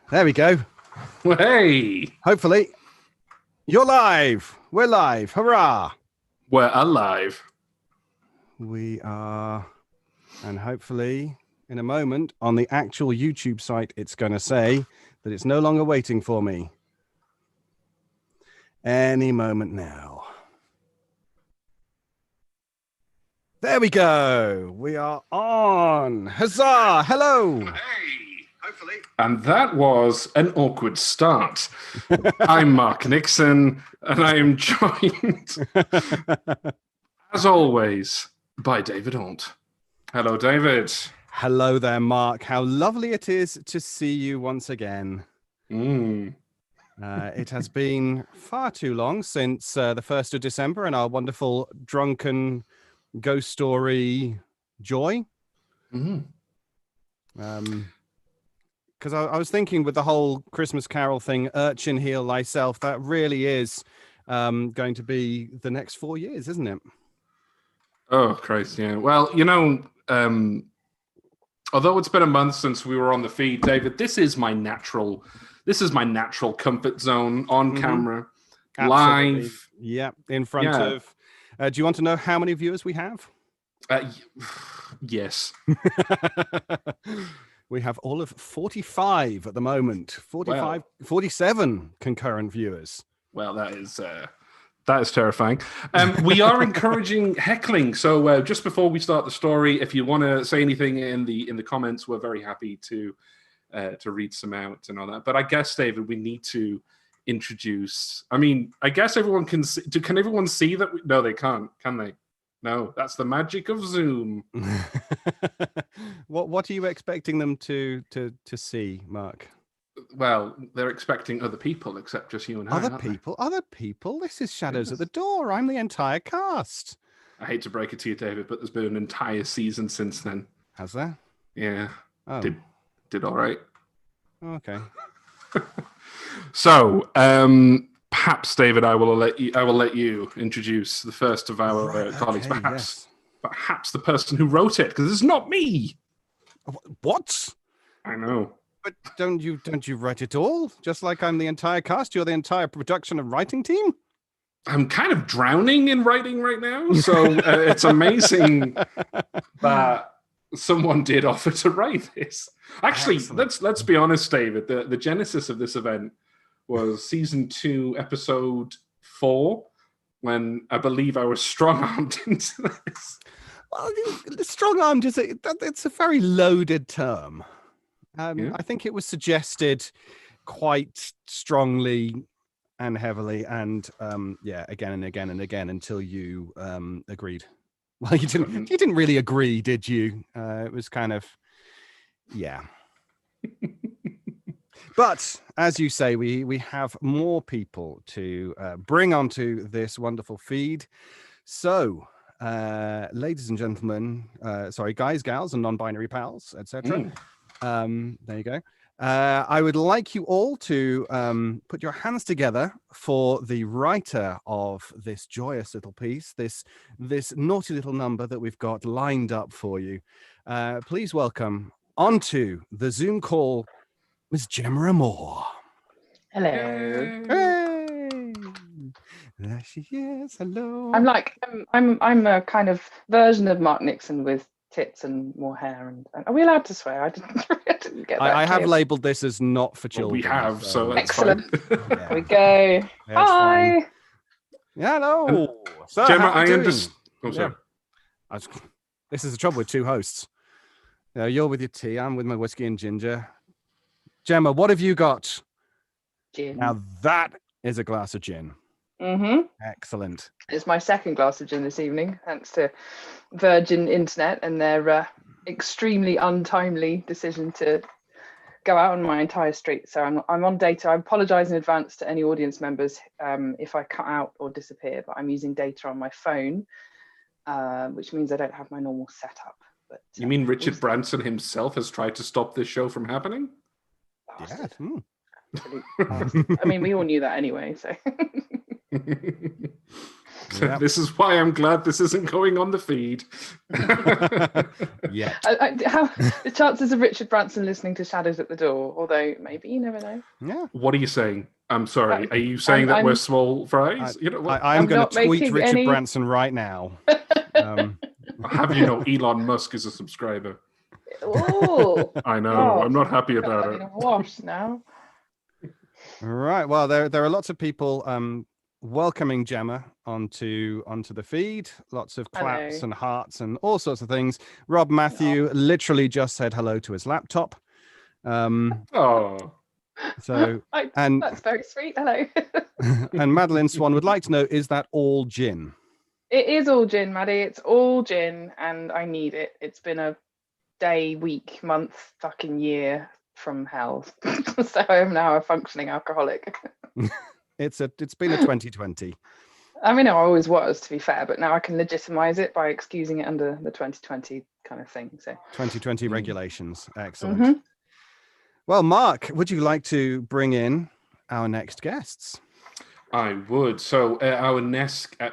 There we go. Hey, Hopefully, you're live. We're live. Hurrah! we're alive. We are, and hopefully, in a moment, on the actual YouTube site, it's going to say that it's no longer waiting for me. Any moment now. There we go. We are on. Huzzah! Hello. Hey, hopefully. And that was an awkward start. I'm Mark Nixon, and I am joined, as always, by David Hunt. Hello, David. Hello there, Mark. How lovely it is to see you once again. It has been far too long since the 1st of December and our wonderful drunken ghost story joy. Because I was thinking with the whole Christmas Carol thing, Urchin Heal Thyself, that really is going to be the next 4 years, isn't it? Oh, Christ, yeah. Well, you know, although it's been a month since we were on the feed, David, this is my natural comfort zone on camera, Absolutely. live. Yeah, in front of. Do you want to know how many viewers we have? Yes. We have all of 45 at the moment. 47 concurrent viewers. Well, that is terrifying. We are encouraging heckling. So just before we start the story, if you want to say anything in the comments, we're very happy to read some out and all that. But I guess, David, we need to introduce. I mean, I guess everyone can see. Can everyone see that? No, they can't. Can they? No, that's the magic of Zoom. What are you expecting them to see, Mark? Well, they're expecting other people, except just you and I. Other people. This is Shadows at the Door. I'm the entire cast. I hate to break it to you, David, but there's been an entire season since then. Has there? Yeah. Oh. Did all right. Okay. So, perhaps, David, I will let you introduce the first of our colleagues. Perhaps the person who wrote it, because it's not me. What? I know. But don't you write it all? Just like I'm the entire cast, you're the entire production and writing team? I'm kind of drowning in writing right now, so it's amazing that someone did offer to write this. Actually, let's be honest, David. The genesis of this event was season 2, episode 4, when I believe I was strong-armed into this. Well, strong-armed it's a very loaded term. I think it was suggested quite strongly and heavily, and again and again and again until you agreed. Well, you didn't really agree, did you? It was kind of, yeah. But as you say, we have more people to bring onto this wonderful feed. So, ladies and gentlemen, guys, gals, and non-binary pals, etc. There you go. I would like you all to put your hands together for the writer of this joyous little piece, this naughty little number that we've got lined up for you. Please welcome onto the Zoom call, Miss Gemma Moore. Hello. Hey. There she is. Hello. I'm a kind of version of Mark Nixon with tits and more hair. And are we allowed to swear? I didn't get that. I have labelled this as not for children. Well, we have, so that's excellent. Fine. There we go. Hi. Fine. Hello. So, Gemma, I understand. Oh, sorry. Yeah. This is the trouble with two hosts. You're with your tea. I'm with my whiskey and ginger. Gemma, what have you got? Gin. Now that is a glass of gin. Mm-hmm. Excellent. It's my second glass of gin this evening, thanks to Virgin Internet and their extremely untimely decision to go out on my entire street. So I'm on data. I apologise in advance to any audience members if I cut out or disappear, but I'm using data on my phone, which means I don't have my normal setup. But you mean Richard Branson himself has tried to stop this show from happening? Yeah. I mean, we all knew that anyway. So Yep. This is why I'm glad this isn't going on the feed. Yet. How the chances of Richard Branson listening to Shadows at the Door? Although maybe you never know. Yeah. What are you saying? I'm sorry. I- Are you saying that we're small fries? You know what? I'm I'm going not to tweet making Richard any- Branson right now. Um, I'll have you know, Elon Musk is a subscriber. Oh, I know. God. I'm not happy about I'm it. in a wash now. right. Well, there are lots of people welcoming Gemma onto the feed. Lots of claps Hello. and hearts and all sorts of things. Rob Matthew literally just said hello to his laptop. Oh, So and That's very sweet. Hello. and Madeline Swan would like to know, is that all gin? It is all gin, Maddie. It's all gin, and I need it. It's been a day, week, month, fucking year from hell. So I'm now a functioning alcoholic. It's been a 2020. I mean, I always was, to be fair, but now I can legitimize it by excusing it under the 2020 kind of thing. So 2020 regulations. Excellent. Mhm. Well, Mark, would you like to bring in our next guests? I would. So our next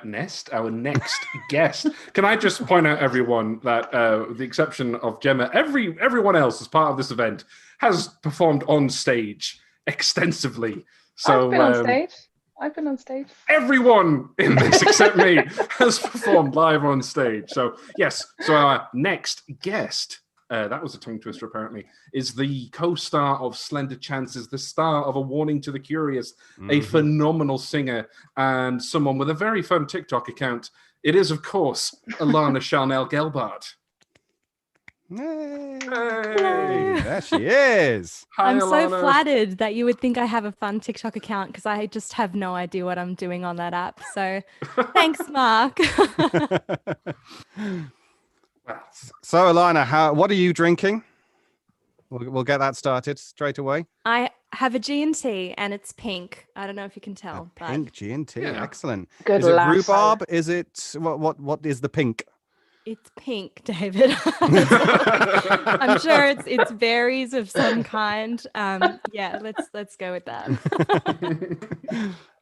guest. Can I just point out, everyone, that with the exception of Gemma, everyone else as part of this event has performed on stage extensively. So I've been on stage. I've been on stage. everyone in this except me has performed live on stage. So yes. So our next guest. That was a tongue twister, apparently, is the co-star of Slender Chances, the star of A Warning to the Curious, a phenomenal singer, and someone with a very fun TikTok account. It is, of course, Alana Charnel Gelbart. Hey. Hey. There she is. Hi, I'm so Alana. flattered that you would think I have a fun TikTok account because I just have no idea what I'm doing on that app. So thanks, Mark. So, Alana, what are you drinking? We'll get that started straight away. I have a G&T and it's pink. I don't know if you can tell. A pink G&T, Yeah. excellent. Good Is it lass. rhubarb? Is it what is the pink? It's pink, David. I'm sure it's berries of some kind. Yeah, let's go with that.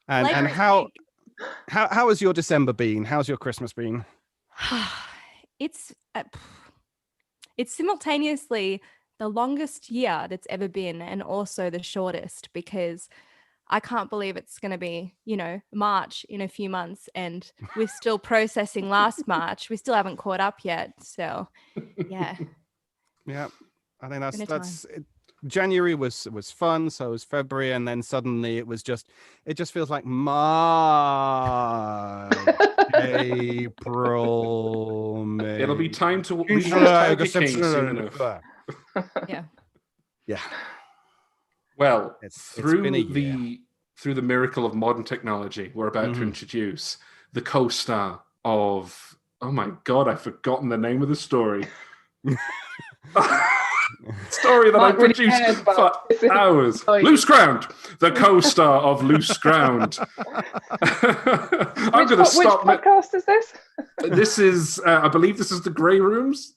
and Flavor is how pink. how has your December been? How's your Christmas been? It's simultaneously the longest year that's ever been and also the shortest, because I can't believe it's going to be, March in a few months and we're still processing last March. We still haven't caught up yet. So, yeah. Yeah, I think Been a that's it. January was fun, so was February, and then suddenly it just feels like March, April, May. It'll be time to June, rewatch July, Tiger August, King soon September. enough. Yeah. Yeah, Well, it's been a year. through the miracle of modern technology, we're about to introduce the co-star of. Oh my God, I've forgotten the name of the story. Story that I Mark really produced cares for about this. hours. Oh, yeah. Loose Ground, the co-star of Loose Ground. I'm going to Which stop. podcast is this? This is, I believe, this is the Grey Rooms.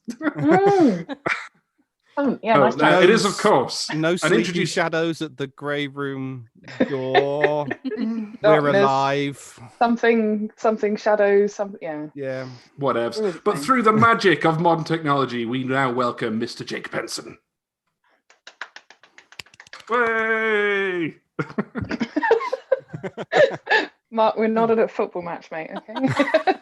Yeah, nice No, try. it is, of course. No And sleepy introduce- shadows at the grey room door. We're Darkness, alive. Something shadows. Something. Yeah. Yeah. Whatevs. But through the magic of modern technology, we now welcome Mr. Jake Benson. Way! Mark, we're not at a football match, mate. Okay.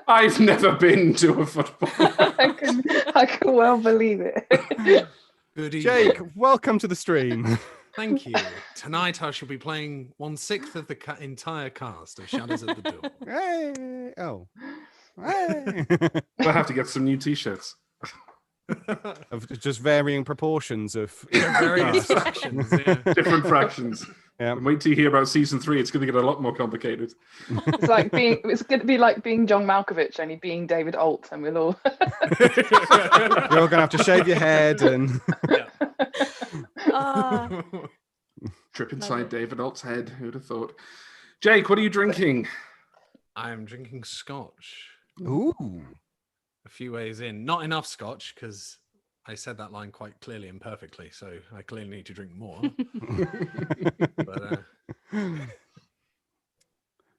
I've never been to a football. I can well believe it. Good evening. Jake, welcome to the stream. Thank you. Tonight I shall be playing 1/6 of the entire cast of Shadows at the Door. Hey. Oh. Hey. I'll have to get some new t-shirts. Of just varying proportions of Various fractions, yeah. Different fractions. Yeah. And wait till you hear about season 3. It's going to get a lot more complicated. It's going to be like being John Malkovich, only being David Alt, and we'll all. You're all gonna have to shave your head and Trip inside David Alt's head. Who'd have thought? Jake, what are you drinking? I am drinking scotch. ooh. A few ways in. Not enough scotch, because I said that line quite clearly and perfectly, so I clearly need to drink more. But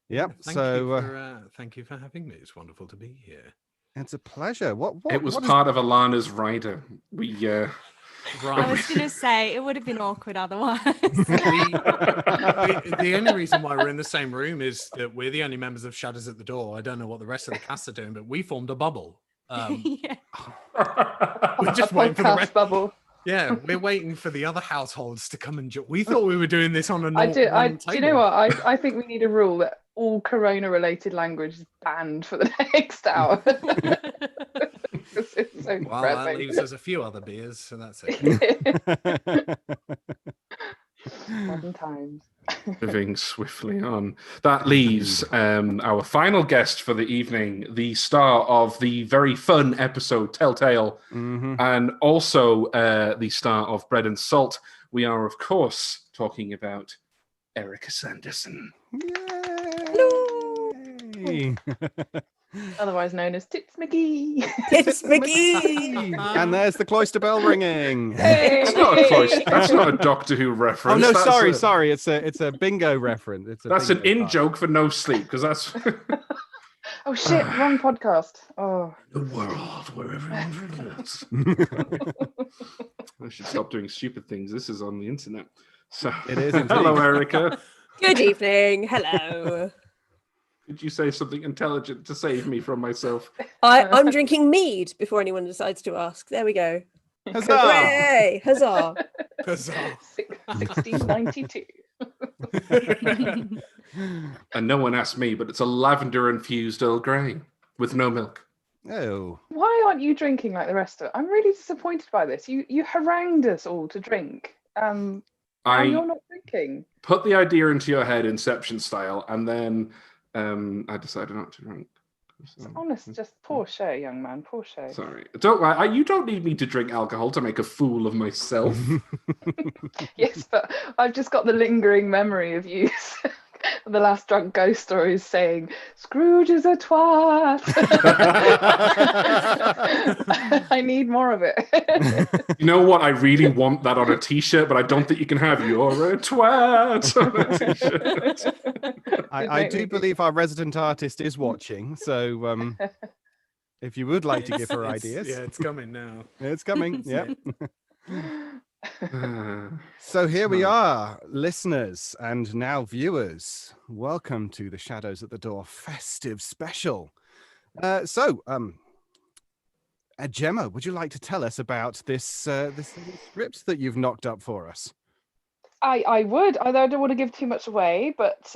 Yep. Thank you for having me. It's wonderful to be here. It's a pleasure. What It was part of Alana's rider. I was going to say it would have been awkward otherwise. The only reason why we're in the same room is that we're the only members of Shadows at the Door. I don't know what the rest of the cast are doing, but we formed a bubble. Yeah. We're just waiting for the rest. Bubble. Yeah, we're waiting for the other households to come and join. We thought we were doing this on a normal do table. you know what? I think we need a rule that all Corona-related language is banned for the next hour. It's so Well, depressing. that leaves us a few other beers, so that's it. Modern times. Moving swiftly on. That leaves our final guest for the evening, the star of the very fun episode Telltale, and also the star of Bread and Salt. We are, of course, talking about Erica Sanderson. Yay! Otherwise known as Tits McGee. It's McGee. And there's the cloister bell ringing. That's not a close. That's not a Doctor Who Oh reference. no, That's sorry. It's a bingo reference. That's an in joke for no sleep, because that's Oh shit, wrong podcast. Oh. the world where everyone forgets. I should stop doing stupid things. This is on the internet. So It is indeed. hello, Erica. Good evening. Hello. Could you say something intelligent to save me from myself? I'm drinking mead before anyone decides to ask. There we go. Huzzah! Hooray! Huzzah! Huzzah. 1692. And no one asked me, but it's a lavender-infused Earl Grey with no milk. Oh. Why aren't you drinking like the rest of it? I'm really disappointed by this. You harangued us all to drink. And you're not drinking. Put the idea into your head, Inception style, and then I decided not to drink. So, Honest, just poor show, young man. Poor show. sorry. You don't need me to drink alcohol to make a fool of myself. Yes, but I've just got the lingering memory of you. The last drunk ghost story is saying Scrooge is a twat. I need more of it. You know what? I really want that on a t-shirt, but I don't think you can have "You're a twat" on a t-shirt. I do believe our resident artist is watching, so if you would like to give her ideas, Yeah, it's coming now. it's coming. Yeah. So here we are, listeners and now viewers. Welcome to the Shadows at the Door festive special. Gemma, would you like to tell us about this this little script that you've knocked up for us? I would, although I don't want to give too much away, but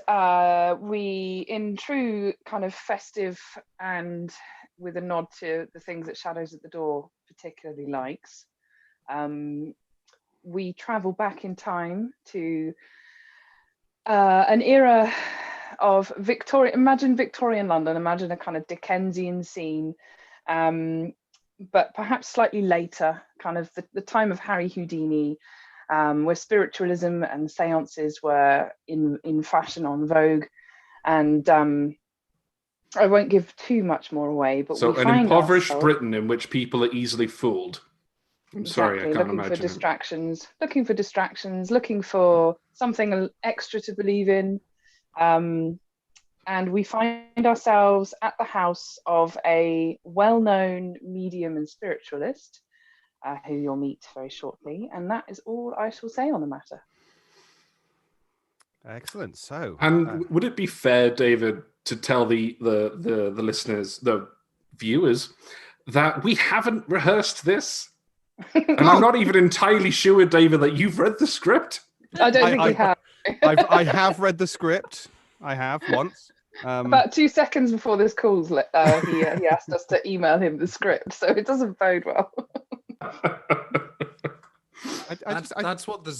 we, in true kind of festive and with a nod to the things that Shadows at the Door particularly likes, we travel back in time to an era of imagine Victorian London, imagine a kind of Dickensian scene, but perhaps slightly later, kind of the time of Harry Houdini, where spiritualism and seances were in fashion, on vogue. And I won't give too much more away, but So we an find impoverished ourselves- Britain in which people are easily fooled. I'm sorry, I can't looking imagine. for distractions, looking for something extra to believe in. And we find ourselves at the house of a well-known medium and spiritualist, who you'll meet very shortly. And that is all I shall say on the matter. Excellent. So, And would it be fair, David, to tell the listeners, the viewers, that we haven't rehearsed this? And I'm not even entirely sure, David, that you've read the script. I don't think we have. I have read the script. I have once. About 2 seconds before this call, he asked us to email him the script, so it doesn't bode well. That's what the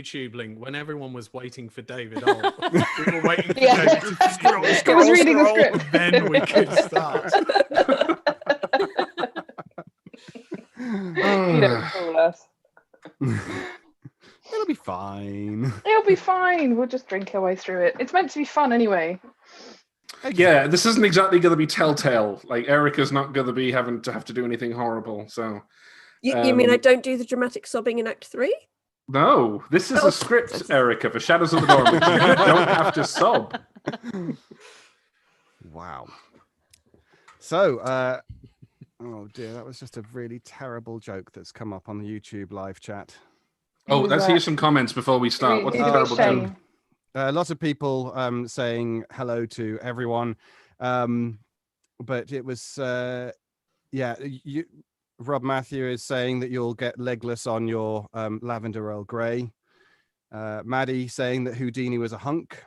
YouTube link. When everyone was waiting for David, we were waiting for Yeah. David to scroll. He was reading the script. Then we could start. You don't fool us. It'll be fine. It'll be fine. We'll just drink our way through it. It's meant to be fun anyway. Yeah, this isn't exactly going to be Telltale. Like, Erica's not going to be having to do anything horrible. So, You mean I don't do the dramatic sobbing in Act 3? no, this is a script, Erica, for Shadows of the Door, which you don't have to sob. Wow. So, oh dear, that was just a really terrible joke that's come up on the YouTube live chat. Oh, let's hear some comments before we start. What's the terrible joke? Lots of people saying hello to everyone, but it was Rob Matthew is saying that you'll get legless on your lavender Earl Grey. Maddie saying that Houdini was a hunk,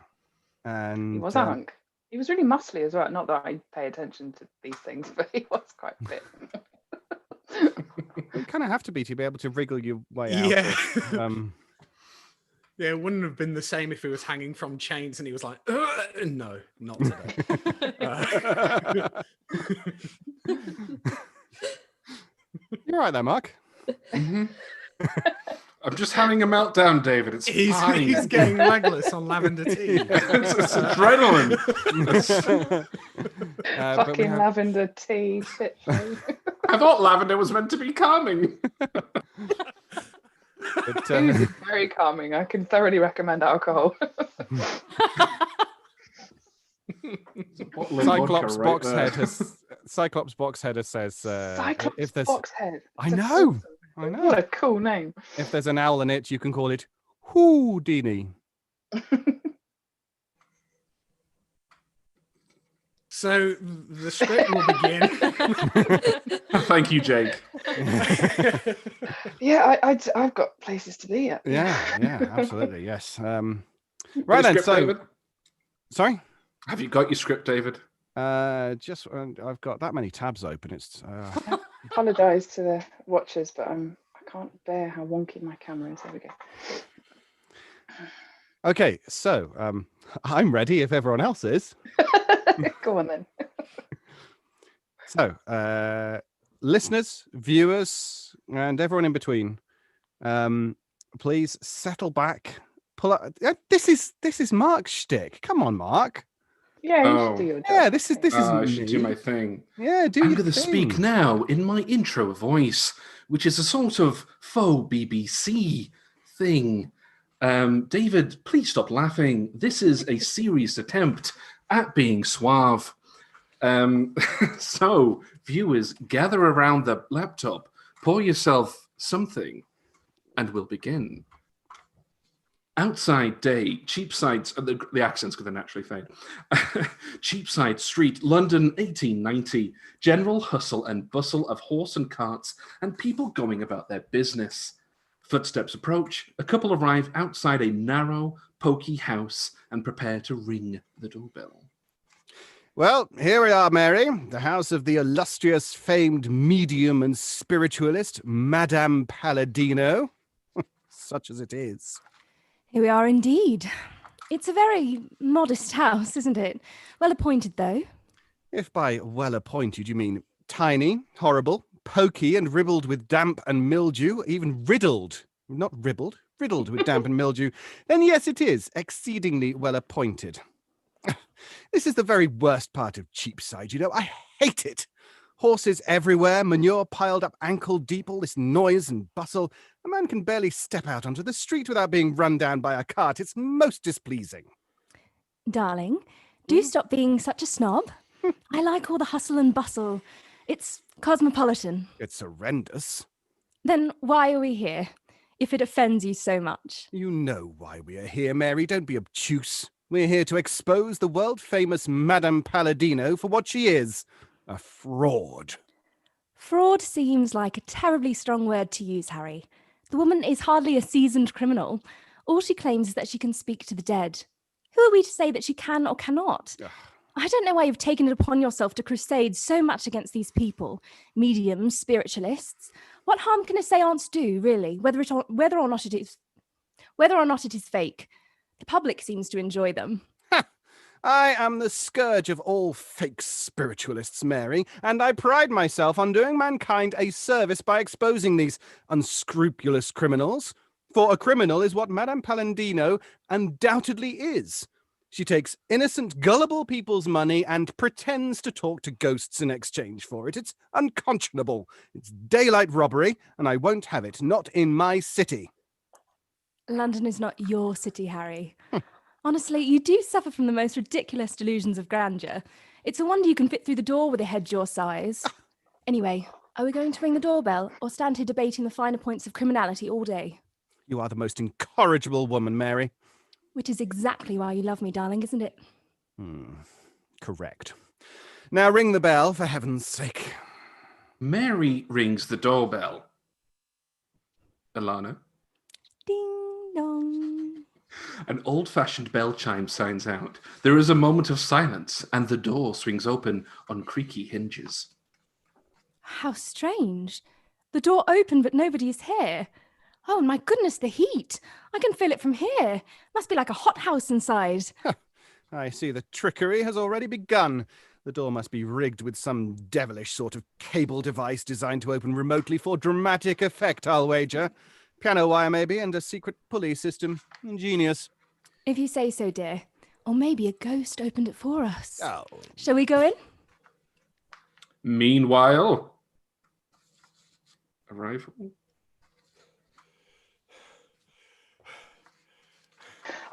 and he was a hunk. He was really muscly as well. Not that I pay attention to these things, but he was quite fit. You kind of have to be able to wriggle your way out. Yeah. Yeah, it wouldn't have been the same if he was hanging from chains and he was like, no, not today. You're right there, Mark. Mm-hmm. I'm just having a meltdown, David. He's getting legless on lavender tea. it's adrenaline. Fucking lavender tea. Shit show. I thought lavender was meant to be calming. It's very calming. I can thoroughly recommend alcohol. Cyclops Boxheader says Cyclops if there's Boxhead. I know. What a cool name. If there's an owl in it, you can call it Houdini. So the script will begin. Thank you, Jake. Yeah, I've got places to be at. Yeah, absolutely, yes. Right then, so David? Sorry, have you got your script, David? Just I've got that many tabs open. It's. Apologise to the watchers, but I can't bear how wonky my camera is. There we go. Okay, so I'm ready if everyone else is. Go on then. So, listeners, viewers, and everyone in between, please settle back. Pull up. This is Mark's shtick. Come on, Mark. Yeah, you should do your job. Yeah, this is I should do my thing. Yeah, I'm going to speak now in my intro voice, which is a sort of faux BBC thing. David, please stop laughing. This is a serious attempt at being suave. So, viewers, gather around the laptop, pour yourself something, and we'll begin. Outside day, Cheapside, the accent's going to naturally fade. Cheapside Street, London, 1890. General hustle and bustle of horse and carts and people going about their business. Footsteps approach. A couple arrive outside a narrow, poky house and prepare to ring the doorbell. Well, here we are, Mary, the house of the illustrious, famed medium and spiritualist, Madame Palladino, such as it is. Here we are indeed. It's a very modest house, isn't it? Well appointed, though. If by well appointed you mean tiny, horrible, pokey and ribbled with damp and mildew, even riddled, not ribbled, riddled with damp and mildew, then yes, it is exceedingly well appointed. This is the very worst part of Cheapside, you know. I hate it. Horses everywhere, manure piled up ankle deep, all this noise and bustle. A man can barely step out onto the street without being run down by a cart. It's most displeasing. Darling, do stop being such a snob. I like all the hustle and bustle. It's cosmopolitan. It's horrendous. Then why are we here, if it offends you so much? You know why we are here, Mary. Don't be obtuse. We're here to expose the world-famous Madame Palladino for what she is, a fraud. Fraud seems like a terribly strong word to use, Harry. The woman is hardly a seasoned criminal. All she claims is that she can speak to the dead. Who are we to say that she can or cannot? Ugh. I don't know why you've taken it upon yourself to crusade so much against these people, mediums, spiritualists. What harm can a seance do, really, whether or not it is fake? The public seems to enjoy them. I am the scourge of all fake spiritualists, Mary, and I pride myself on doing mankind a service by exposing these unscrupulous criminals. For a criminal is what Madame Palladino undoubtedly is. She takes innocent, gullible people's money and pretends to talk to ghosts in exchange for it. It's unconscionable. It's daylight robbery, and I won't have it, not in my city. London is not your city, Harry. Honestly, you do suffer from the most ridiculous delusions of grandeur. It's a wonder you can fit through the door with a head your size. Anyway, are we going to ring the doorbell or stand here debating the finer points of criminality all day? You are the most incorrigible woman, Mary. Which is exactly why you love me, darling, isn't it? Correct. Now ring the bell, for heaven's sake. Mary rings the doorbell. Alana? Ding dong. An old-fashioned bell chime sounds out. There is a moment of silence, and the door swings open on creaky hinges. How strange. The door opened, but nobody is here. Oh, my goodness, the heat. I can feel it from here. Must be like a hothouse inside. I see the trickery has already begun. The door must be rigged with some devilish sort of cable device designed to open remotely for dramatic effect, I'll wager. Piano wire, maybe, and a secret pulley system. Ingenious. If you say so, dear. Or maybe a ghost opened it for us. Oh. Shall we go in? Meanwhile... Arrival?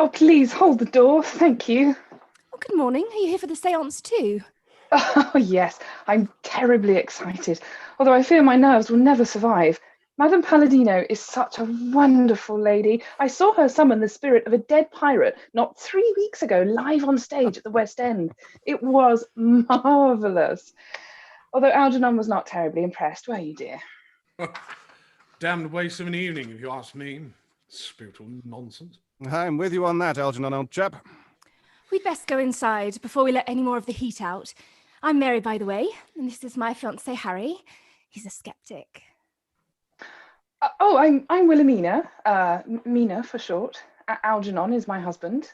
Oh, please hold the door. Thank you. Oh, good morning. Are you here for the seance too? Oh, yes. I'm terribly excited, although I fear my nerves will never survive. Madame Palladino is such a wonderful lady. I saw her summon the spirit of a dead pirate not 3 weeks ago, live on stage at the West End. It was marvellous. Although Algernon was not terribly impressed, were you, dear? Damned waste of an evening, if you ask me. Spiritual nonsense. I'm with you on that, Algernon, old chap. We'd best go inside before we let any more of the heat out. I'm Mary, by the way, and this is my fiancé, Harry. He's a skeptic. I'm Wilhelmina, Mina for short. Algernon is my husband.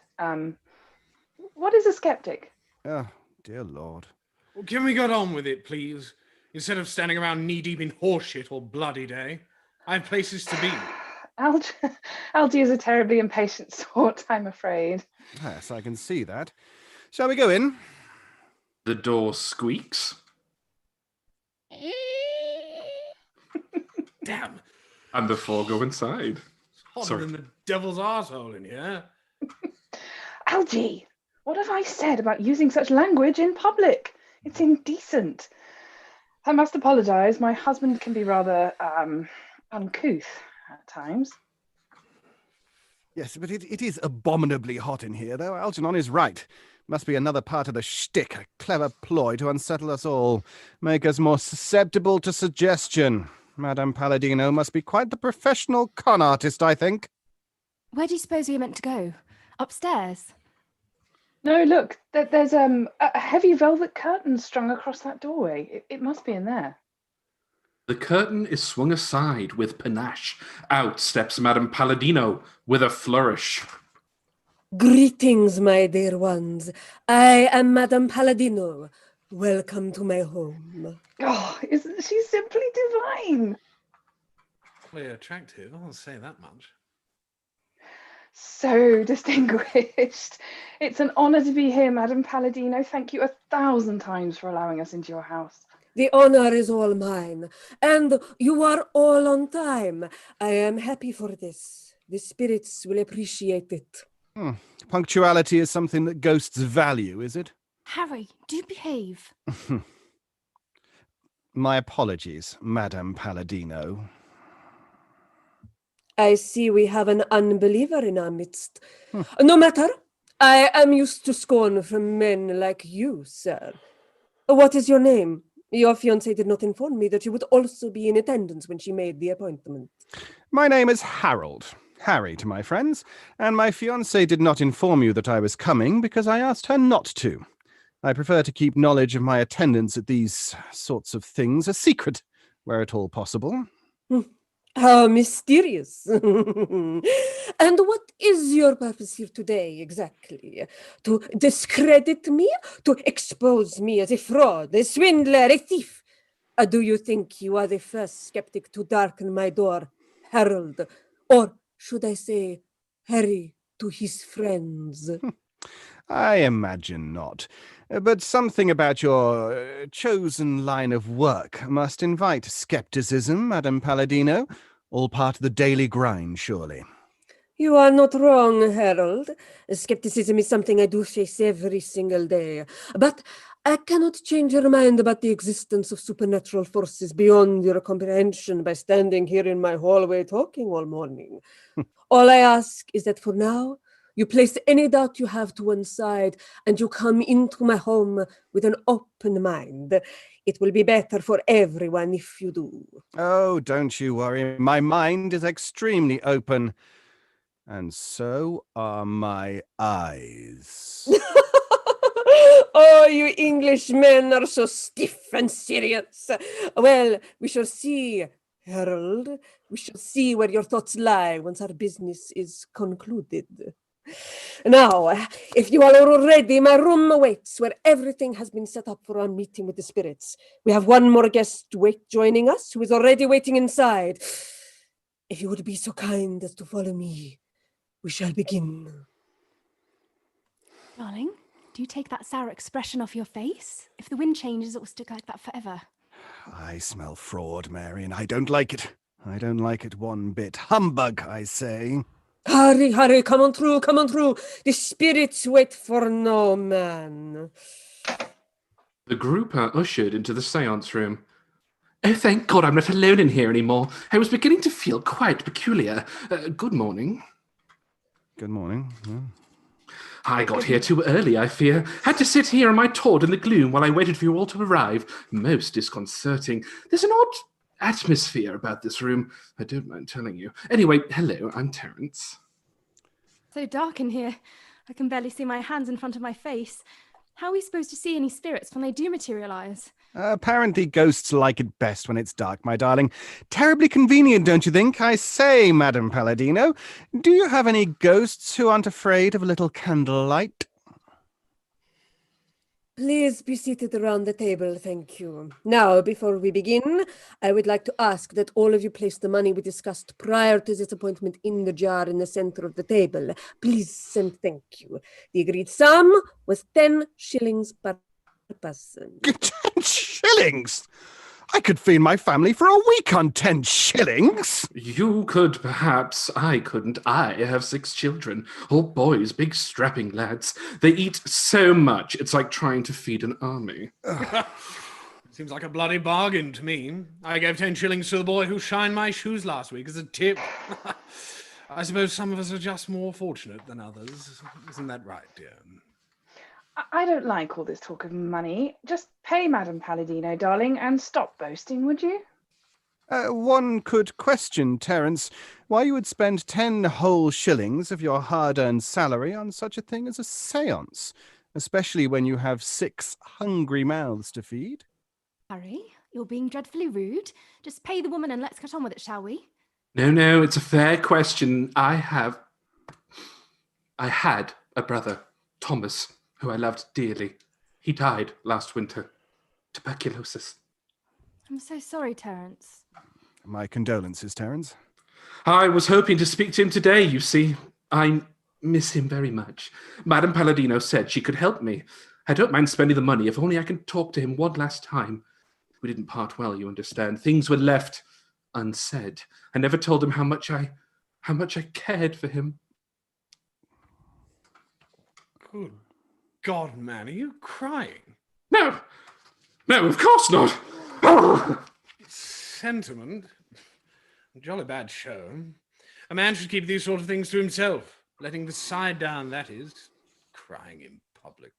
What is a skeptic? Oh, dear Lord. Well, can we get on with it, please? Instead of standing around knee-deep in horseshit all bloody day. I have places to be. Algie is a terribly impatient sort, I'm afraid. Yes, I can see that. Shall we go in? The door squeaks. Damn. And the four go inside. It's hotter Sorry. than the devil's arsehole in here. Algie, what have I said about using such language in public? It's indecent. I must apologise. My husband can be rather uncouth at times. Yes, but it is abominably hot in here, though. Algernon is right. Must be another part of the shtick, a clever ploy to unsettle us all, make us more susceptible to suggestion. Madame Palladino must be quite the professional con artist, I think. Where do you suppose we are meant to go? Upstairs? No, look, there's a heavy velvet curtain strung across that doorway. It must be in there. The curtain is swung aside with panache. Out steps Madame Palladino with a flourish. Greetings, my dear ones. I am Madame Palladino. Welcome to my home. Oh, isn't she simply divine? Very attractive, I won't say that much. So distinguished. It's an honour to be here, Madame Palladino. Thank you 1,000 times for allowing us into your house. The honor is all mine, and you are all on time. I am happy for this. The spirits will appreciate it. Punctuality is something that ghosts value, is it? Harry, do behave. My apologies, Madame Palladino. I see we have an unbeliever in our midst. No matter. I am used to scorn from men like you, sir. What is your name? Your fiancée did not inform me that you would also be in attendance when she made the appointment. My name is Harold. Harry to my friends, and my fiancée did not inform you that I was coming because I asked her not to. I prefer to keep knowledge of my attendance at these sorts of things a secret, where at all possible. How mysterious. And what is your purpose here today, exactly? To discredit me? To expose me as a fraud, a swindler, a thief? Or do you think you are the first skeptic to darken my door, Harold? Or should I say, Harry to his friends? I imagine not. But something about your chosen line of work must invite skepticism, Madame Palladino. All part of the daily grind, surely. You are not wrong, Harold. Skepticism is something I do face every single day. But I cannot change your mind about the existence of supernatural forces beyond your comprehension by standing here in my hallway talking all morning. All I ask is that for now, you place any doubt you have to one side and you come into my home with an open mind. It will be better for everyone if you do. Oh, don't you worry. My mind is extremely open. And so are my eyes. Oh, you Englishmen are so stiff and serious. Well, we shall see, Harold. We shall see where your thoughts lie once our business is concluded. Now, if you are all ready, my room awaits where everything has been set up for our meeting with the spirits. We have one more guest joining us who is already waiting inside. If you would be so kind as to follow me, we shall begin. Darling, do you take that sour expression off your face? If the wind changes, it will stick like that forever. I smell fraud, Mary, and I don't like it. I don't like it one bit. Humbug, I say. Hurry, hurry, come on through, come on through. The spirits wait for no man. The group are ushered into the seance room. Oh, thank God I'm not alone in here anymore. I was beginning to feel quite peculiar. Good morning. Good morning. Yeah. I got here too early, I fear. Had to sit here on my Tord in the gloom while I waited for you all to arrive. Most disconcerting. There's an odd atmosphere about this room. I don't mind telling you. Anyway, hello, I'm Terence. So dark in here. I can barely see my hands in front of my face. How are we supposed to see any spirits when they do materialize? Apparently ghosts like it best when it's dark, my darling. Terribly convenient, don't you think? I say, Madam Palladino, do you have any ghosts who aren't afraid of a little candlelight? Please be seated around the table, thank you. Now, before we begin, I would like to ask that all of you place the money we discussed prior to this appointment in the jar in the center of the table. Please and thank you. The agreed sum was 10 shillings per person. 10 shillings? I could feed my family for a week on 10 shillings. You could, perhaps. I couldn't. I have 6 children. All boys, big strapping lads. They eat so much, it's like trying to feed an army. Seems like a bloody bargain to me. I gave 10 shillings to the boy who shined my shoes last week as a tip. I suppose some of us are just more fortunate than others. Isn't that right, dear? I don't like all this talk of money. Just pay Madam Palladino, darling, and stop boasting, would you? One could question, Terence, why you would spend 10 whole shillings of your hard-earned salary on such a thing as a seance, especially when you have 6 hungry mouths to feed. Harry, you're being dreadfully rude. Just pay the woman and let's get on with it, shall we? No, it's a fair question. I had a brother, Thomas, who I loved dearly. He died last winter. Tuberculosis. I'm so sorry, Terence. My condolences, Terence. I was hoping to speak to him today, you see. I miss him very much. Madame Palladino said she could help me. I don't mind spending the money if only I can talk to him one last time. We didn't part well, you understand. Things were left unsaid. I never told him how much I cared for him. Good God, man, are you crying? No, of course not. Sentiment? Jolly bad show. A man should keep these sort of things to himself. Letting the side down, that is. Crying in public.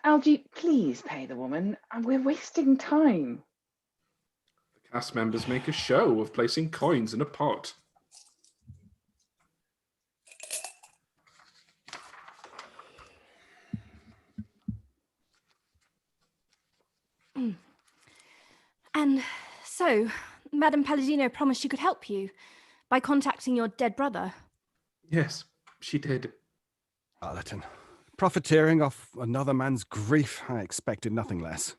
Algie, please pay the woman. We're wasting time. The cast members make a show of placing coins in a pot. And so, Madame Palladino promised she could help you by contacting your dead brother. Yes, she did. Charlatan. Profiteering off another man's grief, I expected nothing less.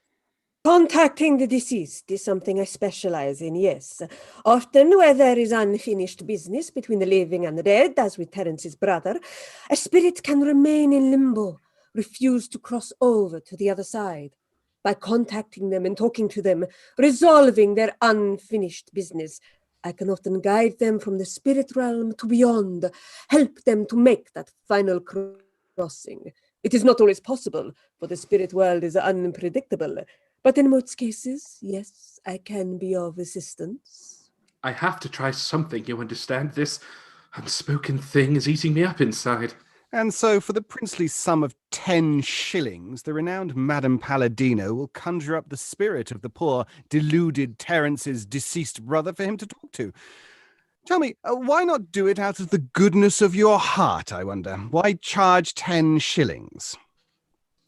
Contacting the deceased is something I specialize in, yes. Often where there is unfinished business between the living and the dead, as with Terence's brother, a spirit can remain in limbo, refuse to cross over to the other side. By contacting them and talking to them, resolving their unfinished business, I can often guide them from the spirit realm to beyond, help them to make that final crossing. It is not always possible, for the spirit world is unpredictable. But in most cases, yes, I can be of assistance. I have to try something, you understand? This unspoken thing is eating me up inside. And so, for the princely sum of 10 shillings, the renowned Madame Palladino will conjure up the spirit of the poor, deluded Terence's deceased brother for him to talk to. Tell me, why not do it out of the goodness of your heart, I wonder? Why charge 10 shillings?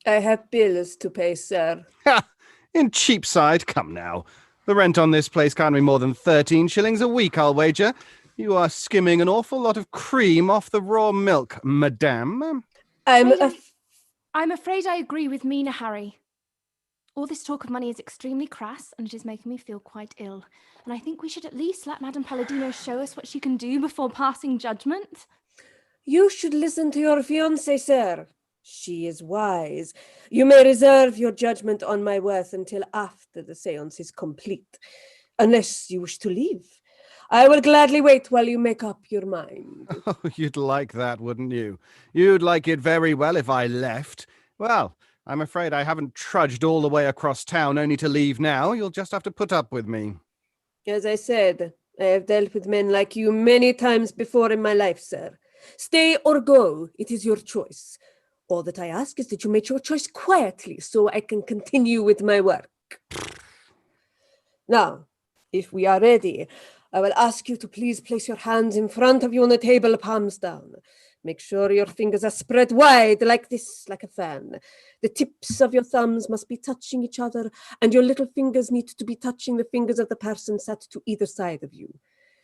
I have bills to pay, sir. Ha! In Cheapside, come now. The rent on this place can't be more than 13 shillings a week, I'll wager. You are skimming an awful lot of cream off the raw milk, madame. I'm afraid I agree with Mina, Harry. All this talk of money is extremely crass, and it is making me feel quite ill. And I think we should at least let Madame Palladino show us what she can do before passing judgment. You should listen to your fiancée, sir. She is wise. You may reserve your judgment on my worth until after the séance is complete, unless you wish to leave. I will gladly wait while you make up your mind. Oh, you'd like that, wouldn't you? You'd like it very well if I left. Well, I'm afraid I haven't trudged all the way across town only to leave now. You'll just have to put up with me. As I said, I have dealt with men like you many times before in my life, sir. Stay or go, it is your choice. All that I ask is that you make your choice quietly so I can continue with my work. Now, if we are ready, I will ask you to please place your hands in front of you on the table, palms down. Make sure your fingers are spread wide like this, like a fan. The tips of your thumbs must be touching each other, and your little fingers need to be touching the fingers of the person sat to either side of you.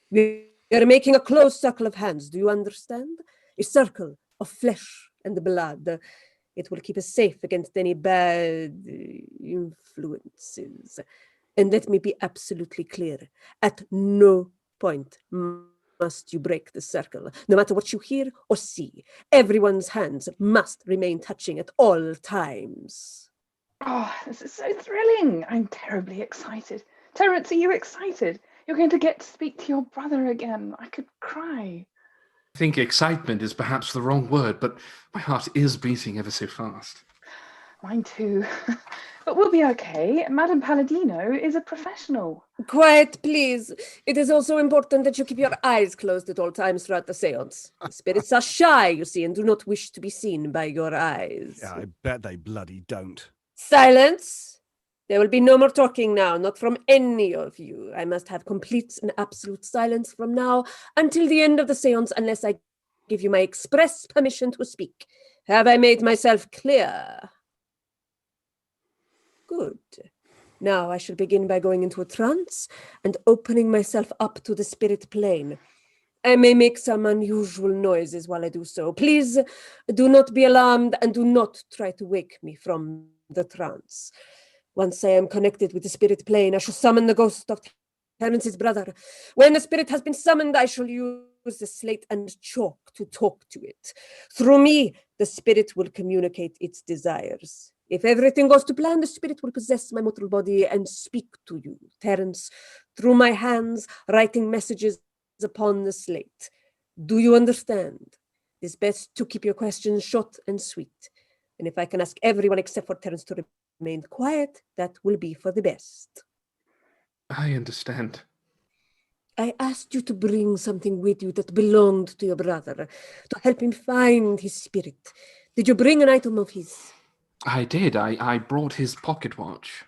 We are making a close circle of hands, do you understand? A circle of flesh and blood. It will keep us safe against any bad influences. And let me be absolutely clear. At no point must you break the circle, no matter what you hear or see. Everyone's hands must remain touching at all times. Oh, this is so thrilling. I'm terribly excited. Terence, are you excited? You're going to get to speak to your brother again. I could cry. I think excitement is perhaps the wrong word, but my heart is beating ever so fast. Mine too. But we'll be okay. Madame Palladino is a professional. Quiet, please. It is also important that you keep your eyes closed at all times throughout the séance. The spirits are shy, you see, and do not wish to be seen by your eyes. Yeah, I bet they bloody don't. Silence! There will be no more talking now, not from any of you. I must have complete and absolute silence from now until the end of the séance, unless I give you my express permission to speak. Have I made myself clear? Good. Now I shall begin by going into a trance and opening myself up to the spirit plane. I may make some unusual noises while I do so. Please do not be alarmed and do not try to wake me from the trance. Once I am connected with the spirit plane, I shall summon the ghost of Terence's brother. When the spirit has been summoned, I shall use the slate and chalk to talk to it. Through me, the spirit will communicate its desires. If everything goes to plan, the spirit will possess my mortal body and speak to you, Terence, through my hands, writing messages upon the slate. Do you understand? It is best to keep your questions short and sweet. And if I can ask everyone except for Terence to remain quiet, that will be for the best. I understand. I asked you to bring something with you that belonged to your brother, to help him find his spirit. Did you bring an item of his? I did. I brought his pocket watch.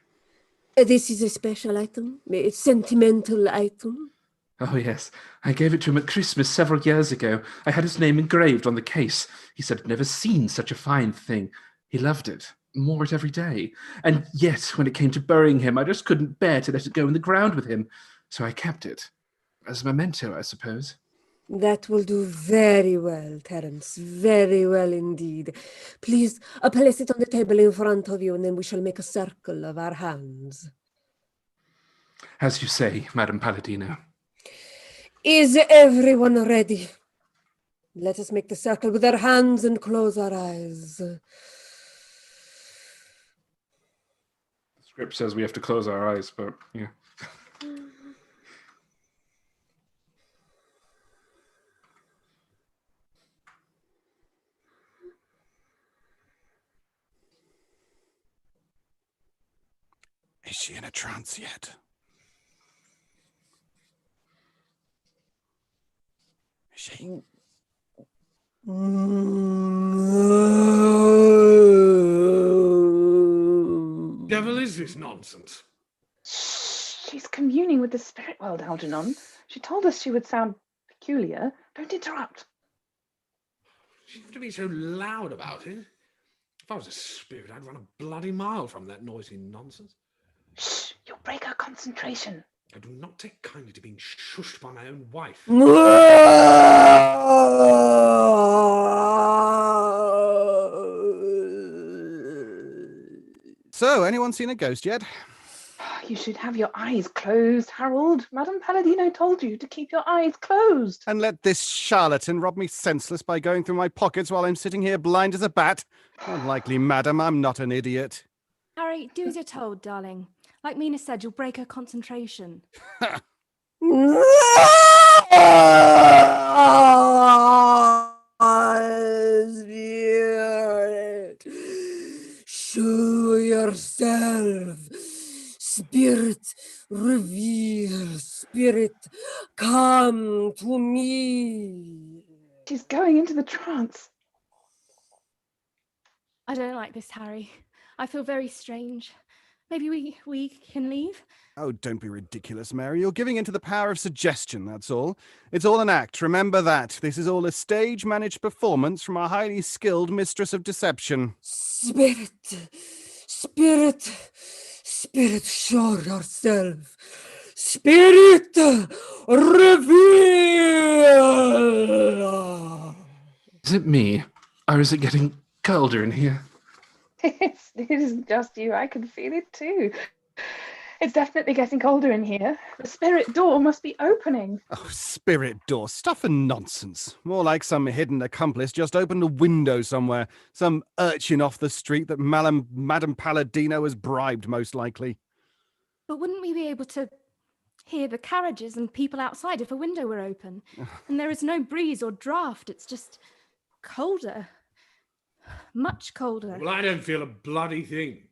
This is a special item, a sentimental item. Oh, yes. I gave it to him at Christmas several years ago. I had his name engraved on the case. He said he'd never seen such a fine thing. He loved it, wore it every day. And yet, when it came to burying him, I just couldn't bear to let it go in the ground with him. So I kept it. As a memento, I suppose. That will do very well, Terence. Very well indeed. Please, place it on the table in front of you, and then we shall make a circle of our hands. As you say, Madame Palladino. Is everyone ready? Let us make the circle with our hands and close our eyes. The script says we have to close our eyes, but yeah. Is she in a trance yet? Is she? Devil is this nonsense? Shh, she's communing with the spirit world, Algernon. She told us she would sound peculiar. Don't interrupt. She have to be so loud about it. If I was a spirit, I'd run a bloody mile from that noisy nonsense. Shh, you'll break her concentration. I do not take kindly to being shushed by my own wife. So, anyone seen a ghost yet? You should have your eyes closed, Harold. Madame Palladino told you to keep your eyes closed. And let this charlatan rob me senseless by going through my pockets while I'm sitting here blind as a bat? Unlikely, madam, I'm not an idiot. Harry, do as you're told, darling. Like Mina said, you'll break her concentration. Spirit, show yourself. Spirit, reveal. Spirit, come to me. She's going into the trance. I don't like this, Harry. I feel very strange. Maybe we can leave? Oh, don't be ridiculous, Mary. You're giving into the power of suggestion, that's all. It's all an act, remember that. This is all a stage-managed performance from our highly skilled mistress of deception. Spirit, spirit, spirit, show yourself. Spirit, reveal. Is it me? Or is it getting colder in here? It isn't just you. I can feel it too. It's definitely getting colder in here. The spirit door must be opening. Oh, spirit door. Stuff and nonsense. More like some hidden accomplice just opened a window somewhere. Some urchin off the street that Madame Palladino has bribed, most likely. But wouldn't we be able to hear the carriages and people outside if a window were open? And there is no breeze or draft. It's just colder. Much colder. Well, I don't feel a bloody thing.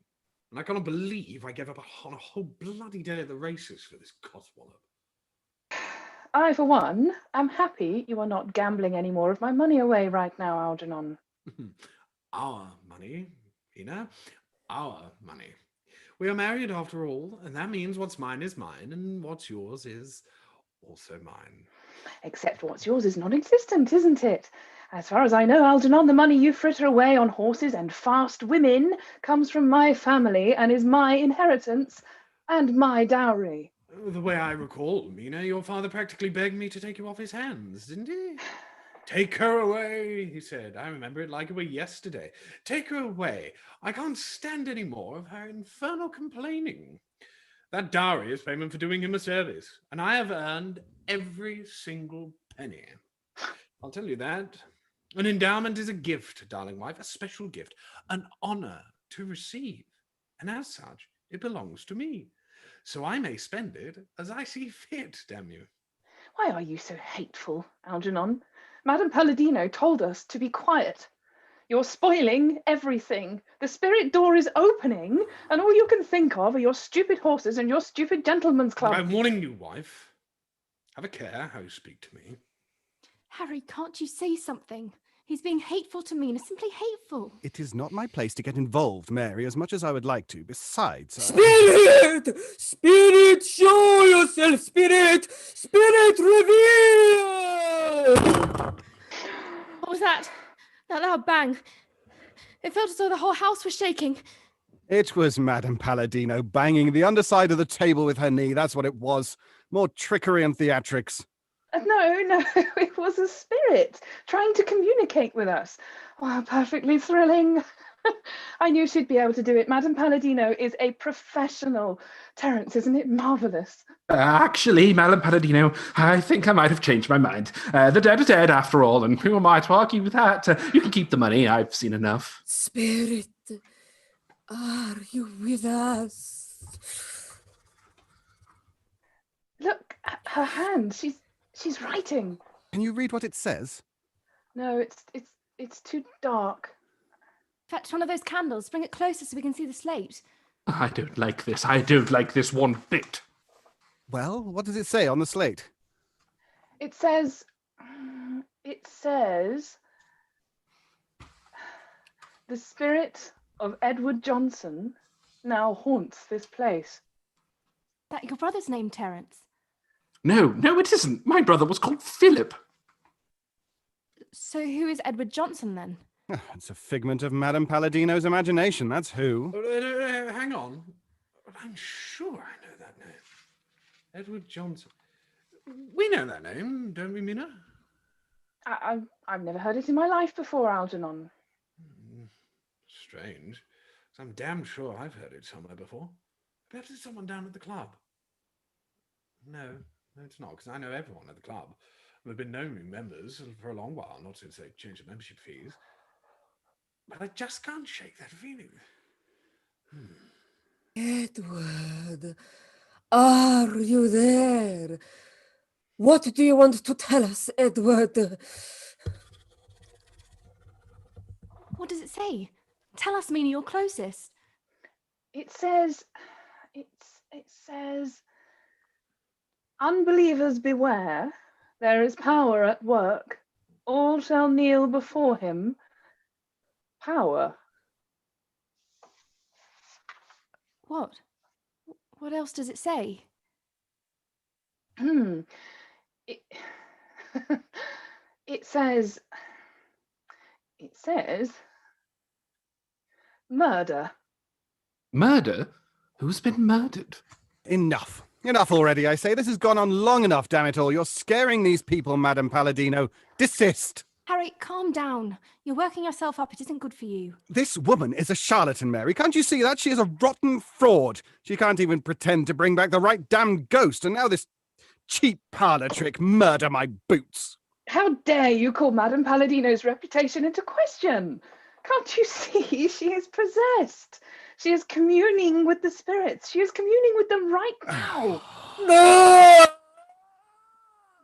And I cannot believe I gave up on a whole bloody day at the races for this codswallop. I, for one, am happy you are not gambling any more of my money away right now, Algernon. Our money, Mina. Our money. We are married after all, and that means what's mine is mine, and what's yours is also mine. Except what's yours is non-existent, isn't it? As far as I know, Algernon, the money you fritter away on horses and fast women comes from my family and is my inheritance and my dowry. The way I recall, Mina, your father practically begged me to take you off his hands, didn't he? Take her away, he said. I remember it like it were yesterday. Take her away. I can't stand any more of her infernal complaining. That dowry is payment for doing him a service, and I have earned every single penny. I'll tell you that. An endowment is a gift, darling wife, a special gift, an honor to receive. And as such, it belongs to me. So I may spend it as I see fit, damn you. Why are you so hateful, Algernon? Madame Palladino told us to be quiet. You're spoiling everything. The spirit door is opening, and all you can think of are your stupid horses and your stupid gentlemen's club. I'm warning you, wife. Have a care how you speak to me. Harry, can't you say something? He's being hateful to Mina, simply hateful. It is not my place to get involved, Mary, as much as I would like to. Besides... Spirit! Spirit, show yourself! Spirit! Spirit, reveal! What was that? That loud bang. It felt as though the whole house was shaking. It was Madame Palladino banging the underside of the table with her knee. That's what it was. More trickery and theatrics. No, it was a spirit trying to communicate with us. Wow, perfectly thrilling. I knew she'd be able to do it. Madame Palladino is a professional. Terence, isn't it marvellous? Actually, Madame Paladino, I think I might have changed my mind. The dead are dead after all, and who am I to argue with that? You can keep the money. I've seen enough. Spirit, are you with us? Look at her hand. She's writing. Can you read what it says? No, it's too dark. Fetch one of those candles. Bring it closer so we can see the slate. I don't like this. I don't like this one bit. Well, what does it say on the slate? It says, the spirit of Edward Johnson now haunts this place. That your brother's name, Terence? No, it isn't. My brother was called Philip. So who is Edward Johnson then? It's a figment of Madame Palladino's imagination, that's who. Hang on. I'm sure I know that name. Edward Johnson. We know that name, don't we, Mina? I've never heard it in my life before, Algernon. Strange. I'm damn sure I've heard it somewhere before. Perhaps it's someone down at the club. No, it's not, because I know everyone at the club. They've been known members for a long while, not since they changed the membership fees. But I just can't shake that feeling. Edward, are you there? What do you want to tell us, Edward? What does it say? Tell us, Mina, you're closest. It says, unbelievers beware, there is power at work. All shall kneel before him. Power. What? What else does it say? It, it says murder. Murder? Who's been murdered? Enough. Enough already, I say. This has gone on long enough, damn it all. You're scaring these people, Madame Palladino. Desist. Harry, calm down. You're working yourself up. It isn't good for you. This woman is a charlatan, Mary. Can't you see that? She is a rotten fraud. She can't even pretend to bring back the right damned ghost. And now this cheap parlor trick. Murder my boots. How dare you call Madame Palladino's reputation into question? Can't you see she is possessed? She is communing with the spirits. She is communing with them right now. No!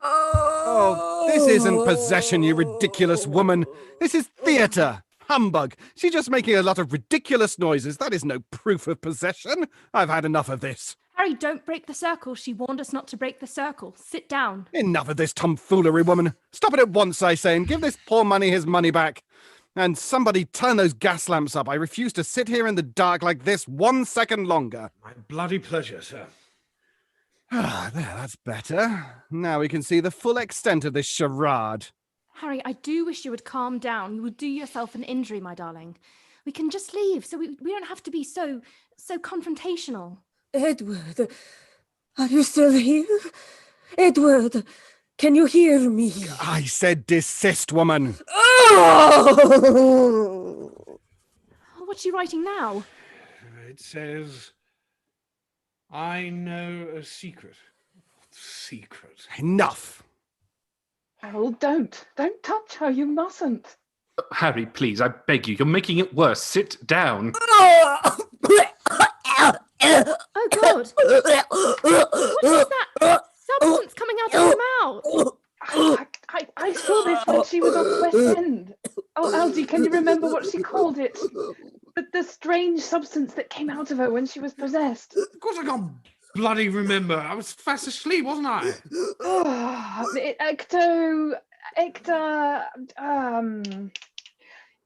Oh, this isn't possession, you ridiculous woman. This is theatre. Humbug. She's just making a lot of ridiculous noises. That is no proof of possession. I've had enough of this. Harry, don't break the circle. She warned us not to break the circle. Sit down. Enough of this tomfoolery, woman. Stop it at once, I say, and give this poor money his money back. And somebody turn those gas lamps up. I refuse to sit here in the dark like this 1 second longer. My bloody pleasure, sir. Ah, there, that's better. Now we can see the full extent of this charade. Harry, I do wish you would calm down. You will do yourself an injury, my darling. We can just leave, so we don't have to be so confrontational. Edward, are you still here? Edward, can you hear me? I said desist, woman. Oh! What's she writing now? It says, I know a secret. Secret. Enough. Oh, don't touch her. You mustn't. Harry, please, I beg you. You're making it worse. Sit down. Oh, God. What is that substance coming out of her mouth? I saw this when she was on West End. Oh, Algie, can you remember what she called it? The strange substance that came out of her when she was possessed. Of course I can't bloody remember. I was fast asleep, wasn't I?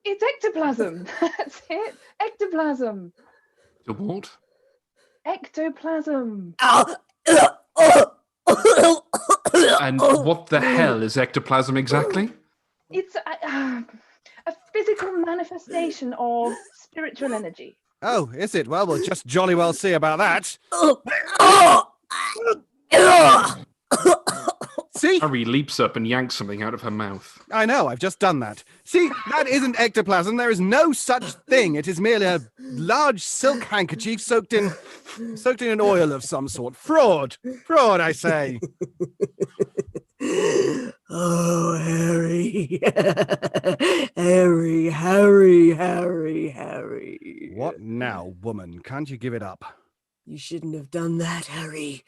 It's ectoplasm. That's it. Ectoplasm. The what? Ectoplasm. And what the hell is ectoplasm exactly? It's a physical manifestation of spiritual energy. Oh, is it? Well, we'll just jolly well see about that. See? Harry leaps up and yanks something out of her mouth. I know, I've just done that. See, that isn't ectoplasm. There is no such thing. It is merely a large silk handkerchief soaked in an oil of some sort. Fraud. Fraud, I say. Oh, Harry. Harry. What now, woman? Can't you give it up? You shouldn't have done that, Harry.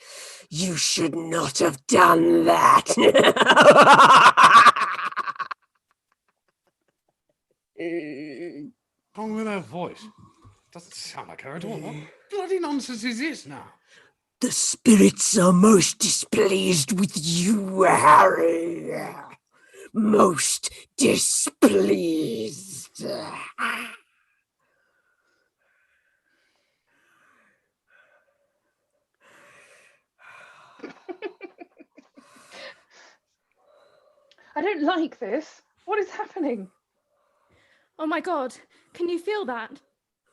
You should not have done that. Wrong with her voice. Doesn't sound like her at all. What bloody nonsense is this now? The spirits are most displeased with you, Harry. Most displeased. I don't like this. What is happening? Oh my God, can you feel that?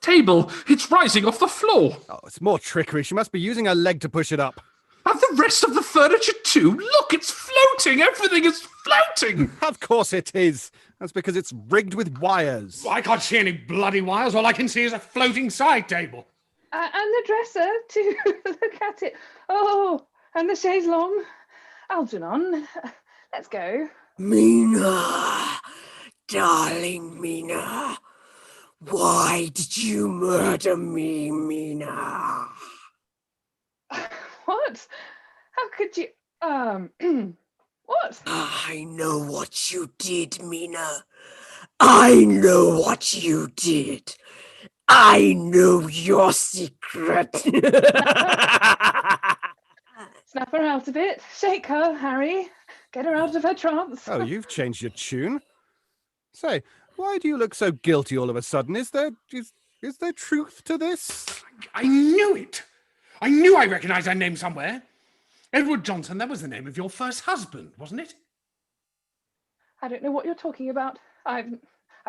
Table, it's rising off the floor. Oh, it's more trickery. She must be using her leg to push it up. And the rest of the furniture too. Look, it's floating. Everything is floating. Of course it is. That's because it's rigged with wires. I can't see any bloody wires. All I can see is a floating side table. And the dresser, too. Look at it. Oh, and the chaise longue. Algernon, let's go. Mina, darling Mina, why did you murder me, Mina? What? How could you? What? I know what you did, Mina. I know what you did. I know your secret. Snap her out of it. Shake her, Harry. Get her out of her trance. Oh, you've changed your tune. Say, why do you look so guilty all of a sudden? Is there truth to this? I knew it. I knew I recognized that name somewhere. Edward Johnson, that was the name of your first husband, wasn't it? I don't know what you're talking about. I've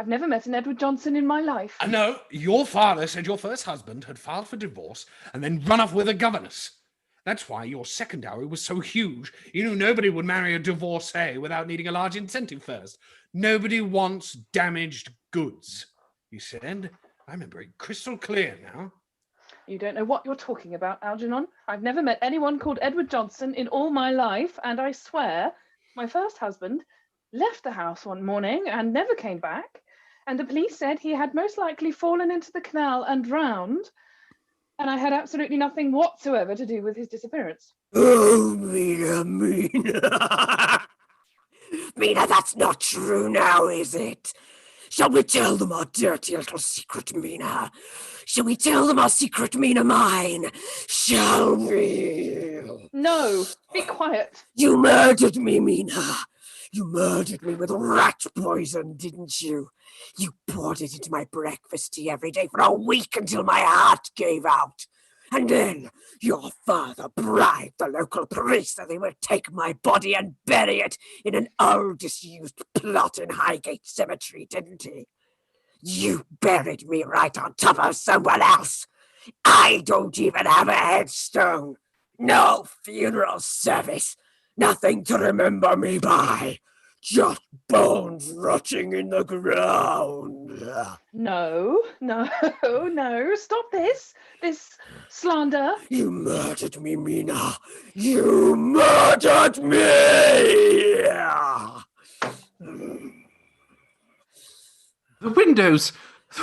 never met an Edward Johnson in my life. No, your father said your first husband had filed for divorce and then run off with a governess. That's why your second dowry was so huge. You knew nobody would marry a divorcee without needing a large incentive first. Nobody wants damaged goods, he said. I remember it crystal clear now. You don't know what you're talking about, Algernon. I've never met anyone called Edward Johnson in all my life, and I swear my first husband left the house one morning and never came back, and the police said he had most likely fallen into the canal and drowned, and I had absolutely nothing whatsoever to do with his disappearance. Oh, Mina. Mina, that's not true now, is it? Shall we tell them our dirty little secret, Mina? Shall we tell them our secret, Mina mine? Shall we? No, be quiet. You murdered me, Mina. You murdered me with rat poison, didn't you? You poured it into my breakfast tea every day for a week until my heart gave out. And then your father bribed the local police that they would take my body and bury it in an old disused plot in Highgate Cemetery, didn't he? You buried me right on top of someone else. I don't even have a headstone. No funeral service. Nothing to remember me by. Just bones rotting in the ground. No. Stop this slander. You murdered me, Mina. You murdered me! The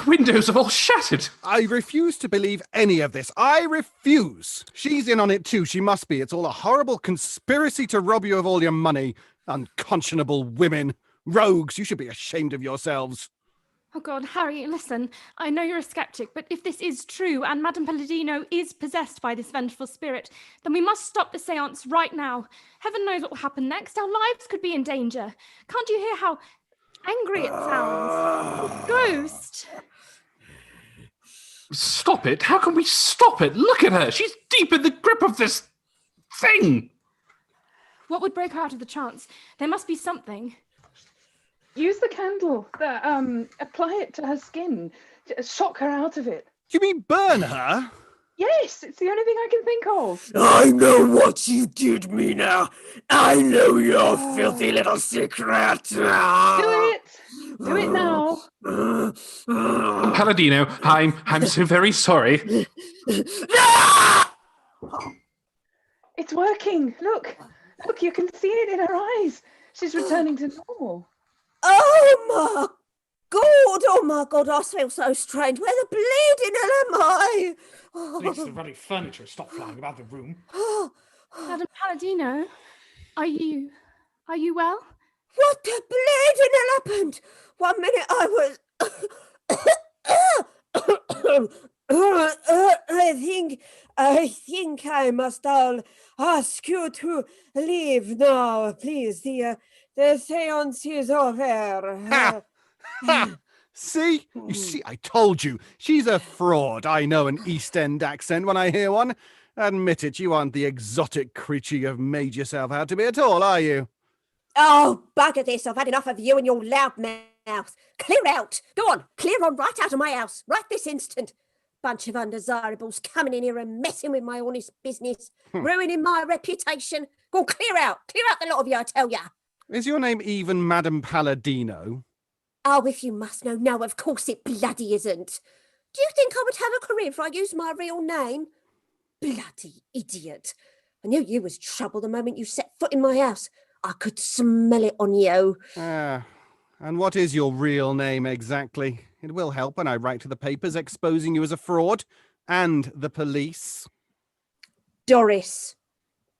windows have all shattered. I refuse to believe any of this. I refuse. She's in on it too. She must be. It's all a horrible conspiracy to rob you of all your money. Unconscionable women. Rogues. You should be ashamed of yourselves. Oh God, Harry, listen. I know you're a skeptic, but if this is true and Madame Palladino is possessed by this vengeful spirit, then we must stop the seance right now. Heaven knows what will happen next. Our lives could be in danger. Can't you hear how angry it sounds? A ghost. Stop it. How can we stop it? Look at her. She's deep in the grip of this thing. What would break her out of the trance? There must be something. Use the candle. Apply it to her skin. Shock her out of it. You mean burn her? Yes, it's the only thing I can think of. I know what you did, Mina. I know your filthy little secret. Do it. Do it now. Palladino, I'm so very sorry. It's working. Look, you can see it in her eyes. She's returning to normal. Oh my God, I feel so strange. Where the bleeding hell am I? Please, the bloody furniture stop flying about the room. Madame Palladino, are you well? What the bleeding hell happened? 1 minute I was I think I must all ask you to leave now, please. The seance is over. Ha! Ha! See? You see, I told you. She's a fraud. I know an East End accent when I hear one. Admit it, you aren't the exotic creature you've made yourself out to be at all, are you? Oh, bugger this. I've had enough of you and your loud mouth. Clear out. Go on, clear on right out of my house, right this instant. Bunch of undesirables coming in here and messing with my honest business, ruining my reputation. Go on, clear out the lot of you, I tell ya. Is your name even Madame Palladino? Oh, if you must know, no, of course it bloody isn't. Do you think I would have a career if I used my real name? Bloody idiot. I knew you was trouble the moment you set foot in my house. I could smell it on you. Ah, and what is your real name exactly? It will help when I write to the papers exposing you as a fraud and the police. Doris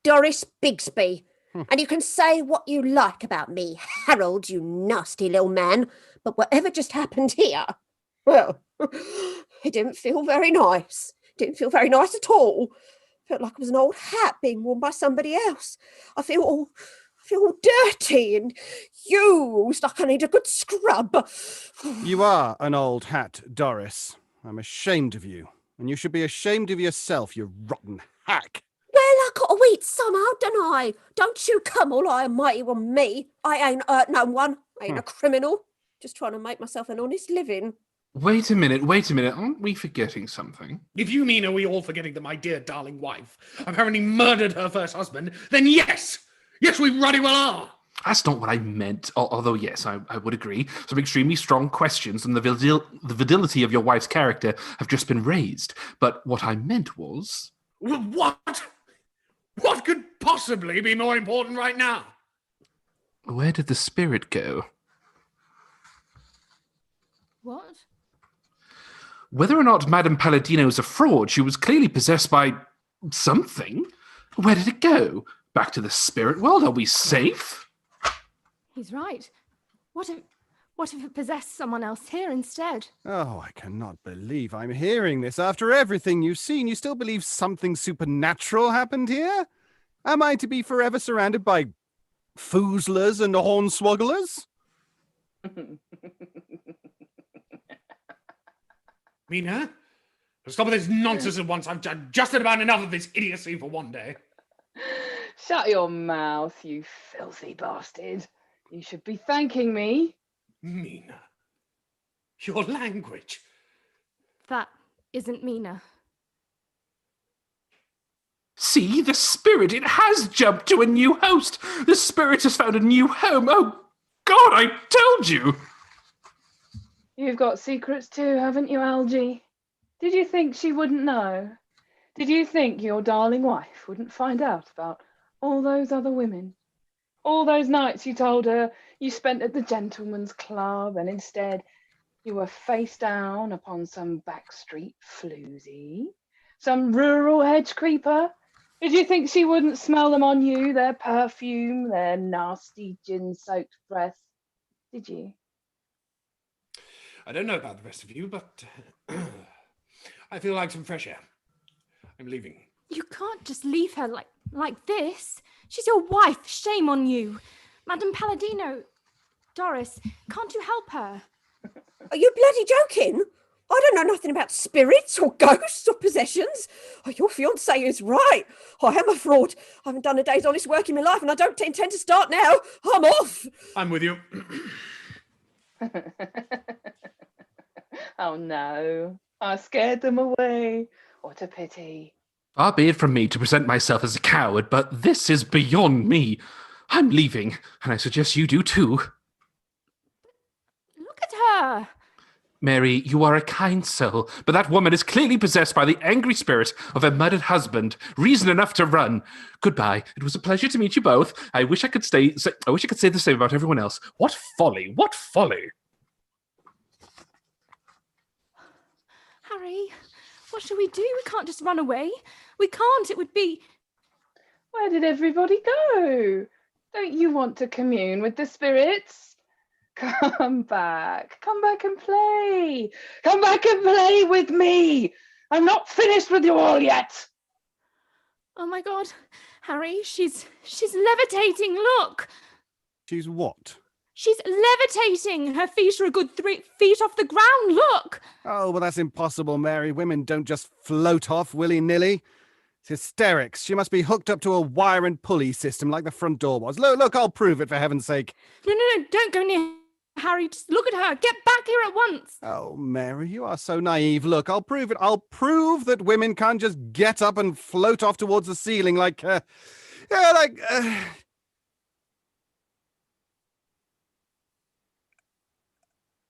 Bigsby. And you can say what you like about me, Harold, you nasty little man. But whatever just happened here, well, it didn't feel very nice. Didn't feel very nice at all. Felt like it was an old hat being worn by somebody else. I feel all dirty and used, like I need a good scrub. You are an old hat, Doris. I'm ashamed of you. And you should be ashamed of yourself, you rotten hack. Well, I got to eat somehow, don't I? Don't you come all high and mighty on me. I ain't hurt no one. I ain't a criminal. Just trying to make myself an honest living. Wait a minute. Aren't we forgetting something? If you mean are we all forgetting that my dear darling wife apparently murdered her first husband, then yes, we bloody well are. That's not what I meant, although yes, I would agree. Some extremely strong questions on the validity of your wife's character have just been raised. But what I meant was... What? What could possibly be more important right now? Where did the spirit go? What? Whether or not Madame Palladino is a fraud, she was clearly possessed by something. Where did it go? Back to the spirit world? Are we safe? He's right. What if it possessed someone else here instead? Oh, I cannot believe I'm hearing this. After everything you've seen, you still believe something supernatural happened here? Am I to be forever surrounded by foozlers and hornswogglers? Mina, stop with this nonsense at once. I've just had about enough of this idiocy for one day. Shut your mouth, you filthy bastard. You should be thanking me. Mina, your language. That isn't Mina. See, the spirit, it has jumped to a new host. The spirit has found a new home. Oh, God, I told you. You've got secrets too, haven't you, Algie? Did you think she wouldn't know? Did you think your darling wife wouldn't find out about all those other women? All those nights you told her you spent at the gentleman's club, and instead you were face down upon some backstreet floozy, some rural hedge creeper? Did you think she wouldn't smell them on you, their perfume, their nasty gin-soaked breath? Did you? I don't know about the rest of you, but I feel like some fresh air. I'm leaving. You can't just leave her like this. She's your wife. Shame on you. Madame Palladino. Doris, can't you help her? Are you bloody joking? I don't know nothing about spirits or ghosts or possessions. Oh, your fiancé is right. I am a fraud. I haven't done a day's honest work in my life and I don't intend to start now. I'm off. I'm with you. Oh no, I scared them away. What a pity. Far be it from me to present myself as a coward, but this is beyond me. I'm leaving, and I suggest you do too. Look at her. Mary, you are a kind soul, but that woman is clearly possessed by the angry spirit of her murdered husband. Reason enough to run. Goodbye. It was a pleasure to meet you both. I wish I could say the same about everyone else. What folly! What folly! Harry, what shall we do? We can't just run away. We can't. It would be... Where did everybody go? Don't you want to commune with the spirits? Come back and play. Come back and play with me. I'm not finished with you all yet. Oh my God, Harry, she's levitating. Look, She's what? she's levitating. Her feet are a good 3 feet off the ground. Look. Oh, well, that's impossible, Mary. Women don't just float off willy-nilly. It's hysterics. She must be hooked up to a wire and pulley system like the front door was. Look, I'll prove it, for heaven's sake. No, don't go near Harry. Just look at her. Get back here at once. Oh, Mary, you are so naive. Look, I'll prove it. I'll prove that women can't just get up and float off towards the ceiling like,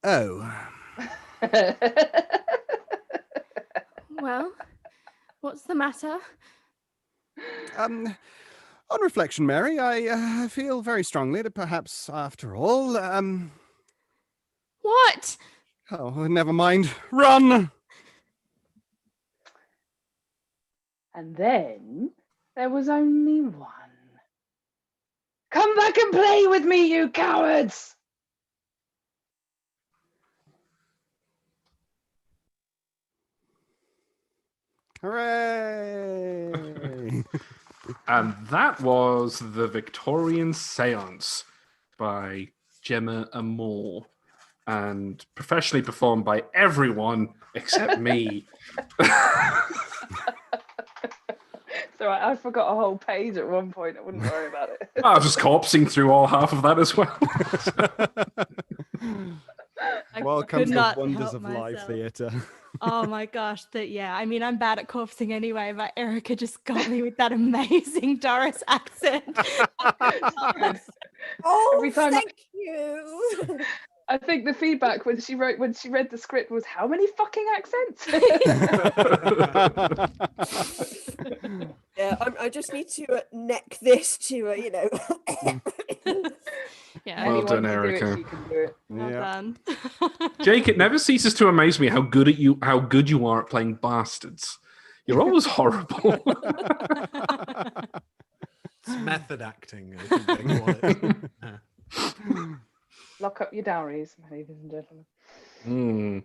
Oh. Well, what's the matter? On reflection, Mary, I feel very strongly that perhaps, after all, What? Oh, never mind. Run! And then there was only one. Come back and play with me, you cowards! Hooray! And that was The Victorian Seance by Gemma Amore, and professionally performed by everyone except me. So I forgot a whole page at one point. I wouldn't worry about it. I was just corpsing through all half of that as well. Welcome could to not the wonders help of live myself. theatre. Oh my gosh, I mean, I'm bad at corpsing anyway, but Erica just got me with that amazing Doris accent. Oh, Every time thank you. I think the feedback when she read the script was, how many fucking accents? Yeah, I just need to neck this to, Yeah, Well Anyone done, can do it, Erica. she can do it. well Yeah. done. Jake, it never ceases to amaze me how good you are at playing bastards. You're always horrible. It's method acting, I think they call it. Yeah. Lock up your dowries, ladies and gentlemen. Mm.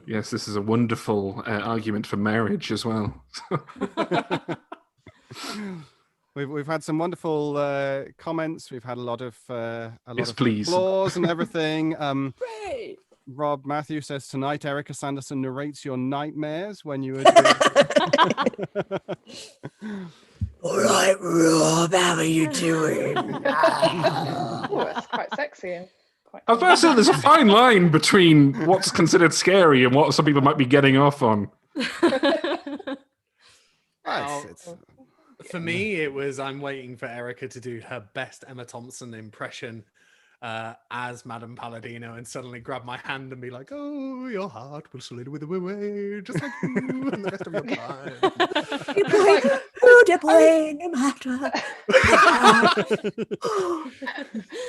Yes, this is a wonderful argument for marriage as well. We've had some wonderful comments. We've had a lot of Yes, please. applause and everything. Great. Rob Matthew says tonight Erica Sanderson narrates your nightmares when you were All right, Rob, how are you doing? Oh, that's quite sexy and quite. I was about to say there's a fine line between what's considered scary and what some people might be getting off on. For me, it was I'm waiting for Erica to do her best Emma Thompson impression as Madame Palladino and suddenly grab my hand and be like, oh, your heart will slither with away, just like you and the rest of your time.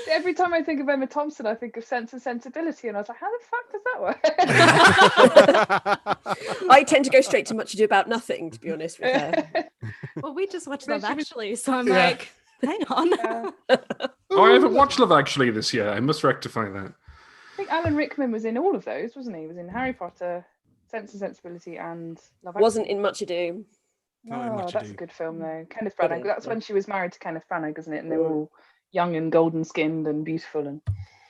Every time I think of Emma Thompson, I think of Sense and Sensibility, and I was like, how the fuck does that work? I tend to go straight to Much Ado About Nothing, to be honest with her. Well, we just watched Love She was- Actually, so I'm Yeah. like, hang on. Oh, I haven't watched Love Actually this year. I must rectify that. I think Alan Rickman was in all of those, wasn't he? He was in Harry Potter, Sense and Sensibility, and Love Actually. Wasn't in Much Ado. Not in Oh, Much that's Ado. a good film though. Kenneth Good Branagh. one, That's yeah. when she was married to Kenneth Branagh, isn't it? And they were all young and golden skinned and beautiful. And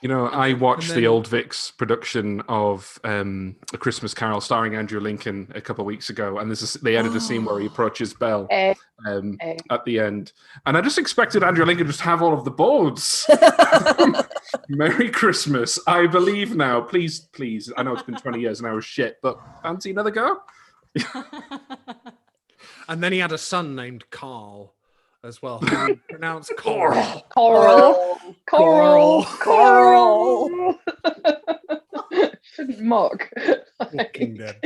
You know, I watched then- the Old Vic's production of A Christmas Carol starring Andrew Lincoln a couple of weeks ago, and they added a scene where he approaches Belle Eh, at the end. And I just expected Andrew Lincoln to just have all of the boards. Merry Christmas. I believe now. Please, please. I know it's been 20 years and I was shit, but fancy another go? And then he had a son named Carl as well, who he pronounced Coral. Coral. Coral. Coral. Shouldn't mock. Walking Dead.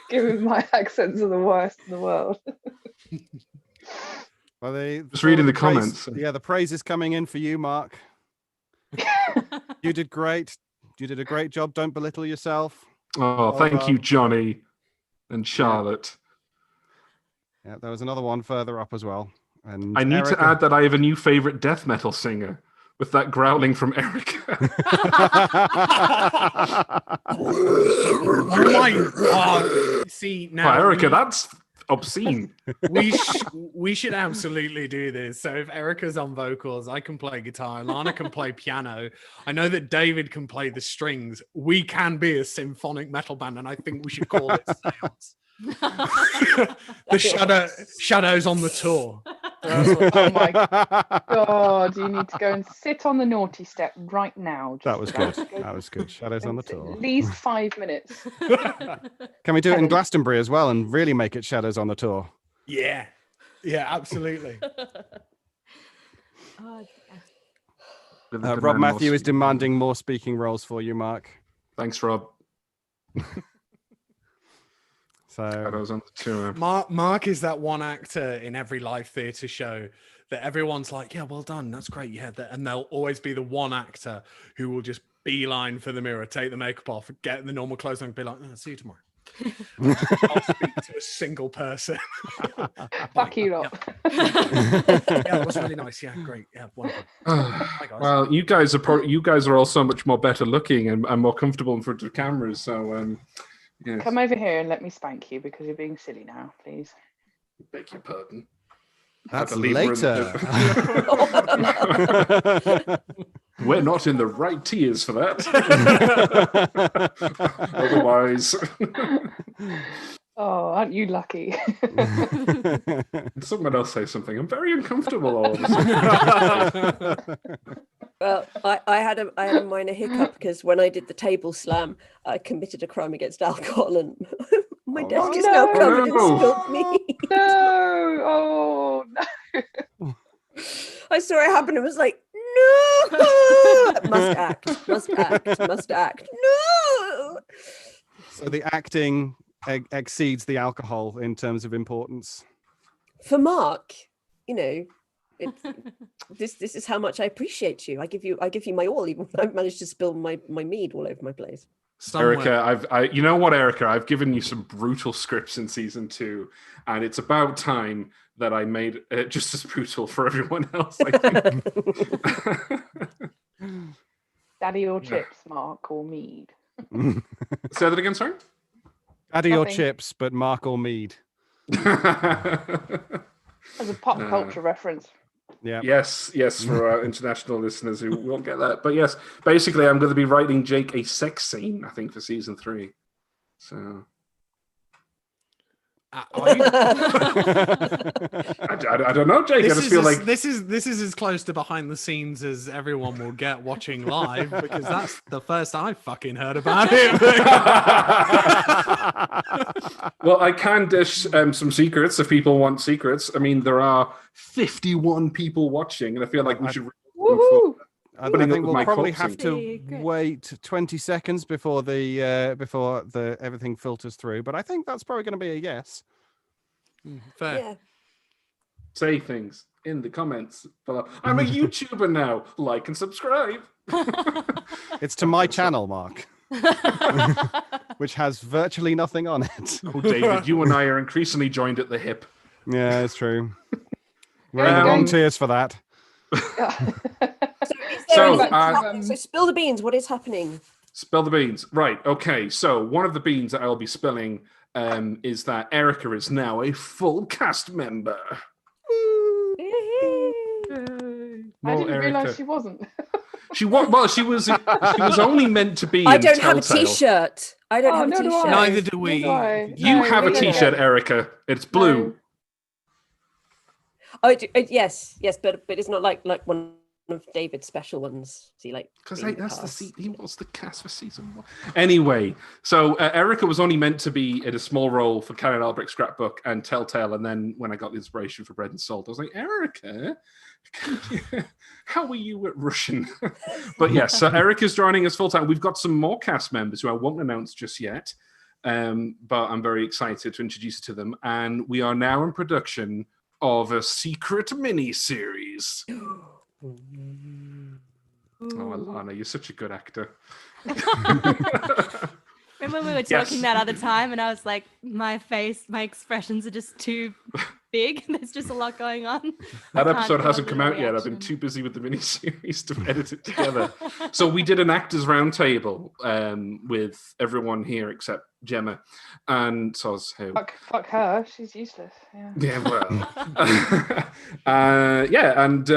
Given my accents are the worst in the world. Well, Just reading the praise- comments. Yeah, the praise is coming in for you, Mark. You did great. You did a great job. Don't belittle yourself. Oh, Well thank you, done. Johnny and Charlotte. Yeah, there was another one further up as well. And I need Erica- to add that I have a new favorite death metal singer, with that growling from Erica. Oh my! See now, Erica, that's obscene. we should absolutely do this. So if Erica's on vocals, I can play guitar, Lana can play piano. I know that David can play the strings. We can be a symphonic metal band, and I think we should call it Seance. The shadows on the tour. Oh my God, you need to go and sit on the naughty step right now. That was good. That was good. Shadows on the tour. At least 5 minutes. Can we do it in Glastonbury as well and really make it Shadows on the tour? Yeah, absolutely. Rob Matthew is demanding more speaking roles for you, Mark. Thanks, Rob. So Shadows on the tour. Mark is that one actor in every live theatre show that everyone's like, yeah, well done, that's great, you had that. And there'll always be the one actor who will just beeline for the mirror, take the makeup off, get the normal clothes on, and be like, see you tomorrow. I'll speak to a single person. Fuck you lot. Yeah, that was really nice. Yeah, great. Yeah, wonderful. Hi, guys. Well, you guys are all so much more better looking and more comfortable in front of cameras. So, yes. Come over here and let me spank you because you're being silly now, please. Beg your pardon. That's later. We're not in the right tiers for that. Otherwise. Oh, aren't you lucky? Someone else say something. I'm very uncomfortable all of a sudden. Well, I had a minor hiccup because when I did the table slam, I committed a crime against alcohol, and my desk is now covered in spilled meat. No! Oh, no. I saw it happen and was like, no! Must act. No! So the acting exceeds the alcohol in terms of importance. For Mark, this is how much I appreciate you. I give you my all, even when I've managed to spill my mead all over my place. Somewhere. Erica, you know what, Erica? I've given you some brutal scripts in season 2, and it's about time that I made it just as brutal for everyone else, I think. Daddy or chips, Mark, or mead? Say that again, sorry? Daddy or Nothing. chips, but Mark or mead. As a pop culture reference. Yeah. Yes, for our international listeners who won't get that. But yes, basically, I'm going to be writing Jake a sex scene, I think, for season 3. So. I don't know, Jake. I just feel like this is as close to behind the scenes as everyone will get watching live, because that's the first I fucking heard about it. Well, I can dish some secrets if people want secrets. I mean, there are 51 people watching, and I feel like we should. Woohoo! I Putting think up with we'll my probably coaxing. have to wait 20 seconds before the everything filters through. But I think that's probably going to be a yes. Fair. Yeah. Say things in the comments below. I'm a YouTuber now. Like and subscribe. It's to my channel, Mark, which has virtually nothing on it. Oh, David, you and I are increasingly joined at the hip. Yeah, it's true. We're in the wrong tiers for that. So spill the beans. What is happening? Spill the beans. Right. Okay. So one of the beans that I'll be spilling is that Erica is now a full cast member. I didn't realise she wasn't. She was. Well, she was only meant to be. I in don't have a Telltale. T-shirt. I don't have a no, do T-shirt. I. Neither do we. You have a T-shirt, Erica. It's blue. Oh, yes, but it's not like one of David's special ones. See, like Because he wants the cast for season 1. Anyway, so Erica was only meant to be in a small role for Karen Albrecht's scrapbook and Telltale, and then when I got the inspiration for Bread and Salt, I was like, Erica, how are you at Russian? But yes, so Erica's joining us full time. We've got some more cast members who I won't announce just yet, but I'm very excited to introduce you to them. And we are now in production of a secret mini-series. Oh, Alana, you're such a good actor. Remember we were talking that other time, and I was like, my face, my expressions are just too big. There's just a lot going on. That I can't episode do a hasn't come little out yet. I've been reaction. too busy with the miniseries to edit it together. So we did an actors roundtable with everyone here except Gemma and Soz, who Fuck her. She's useless. Yeah. and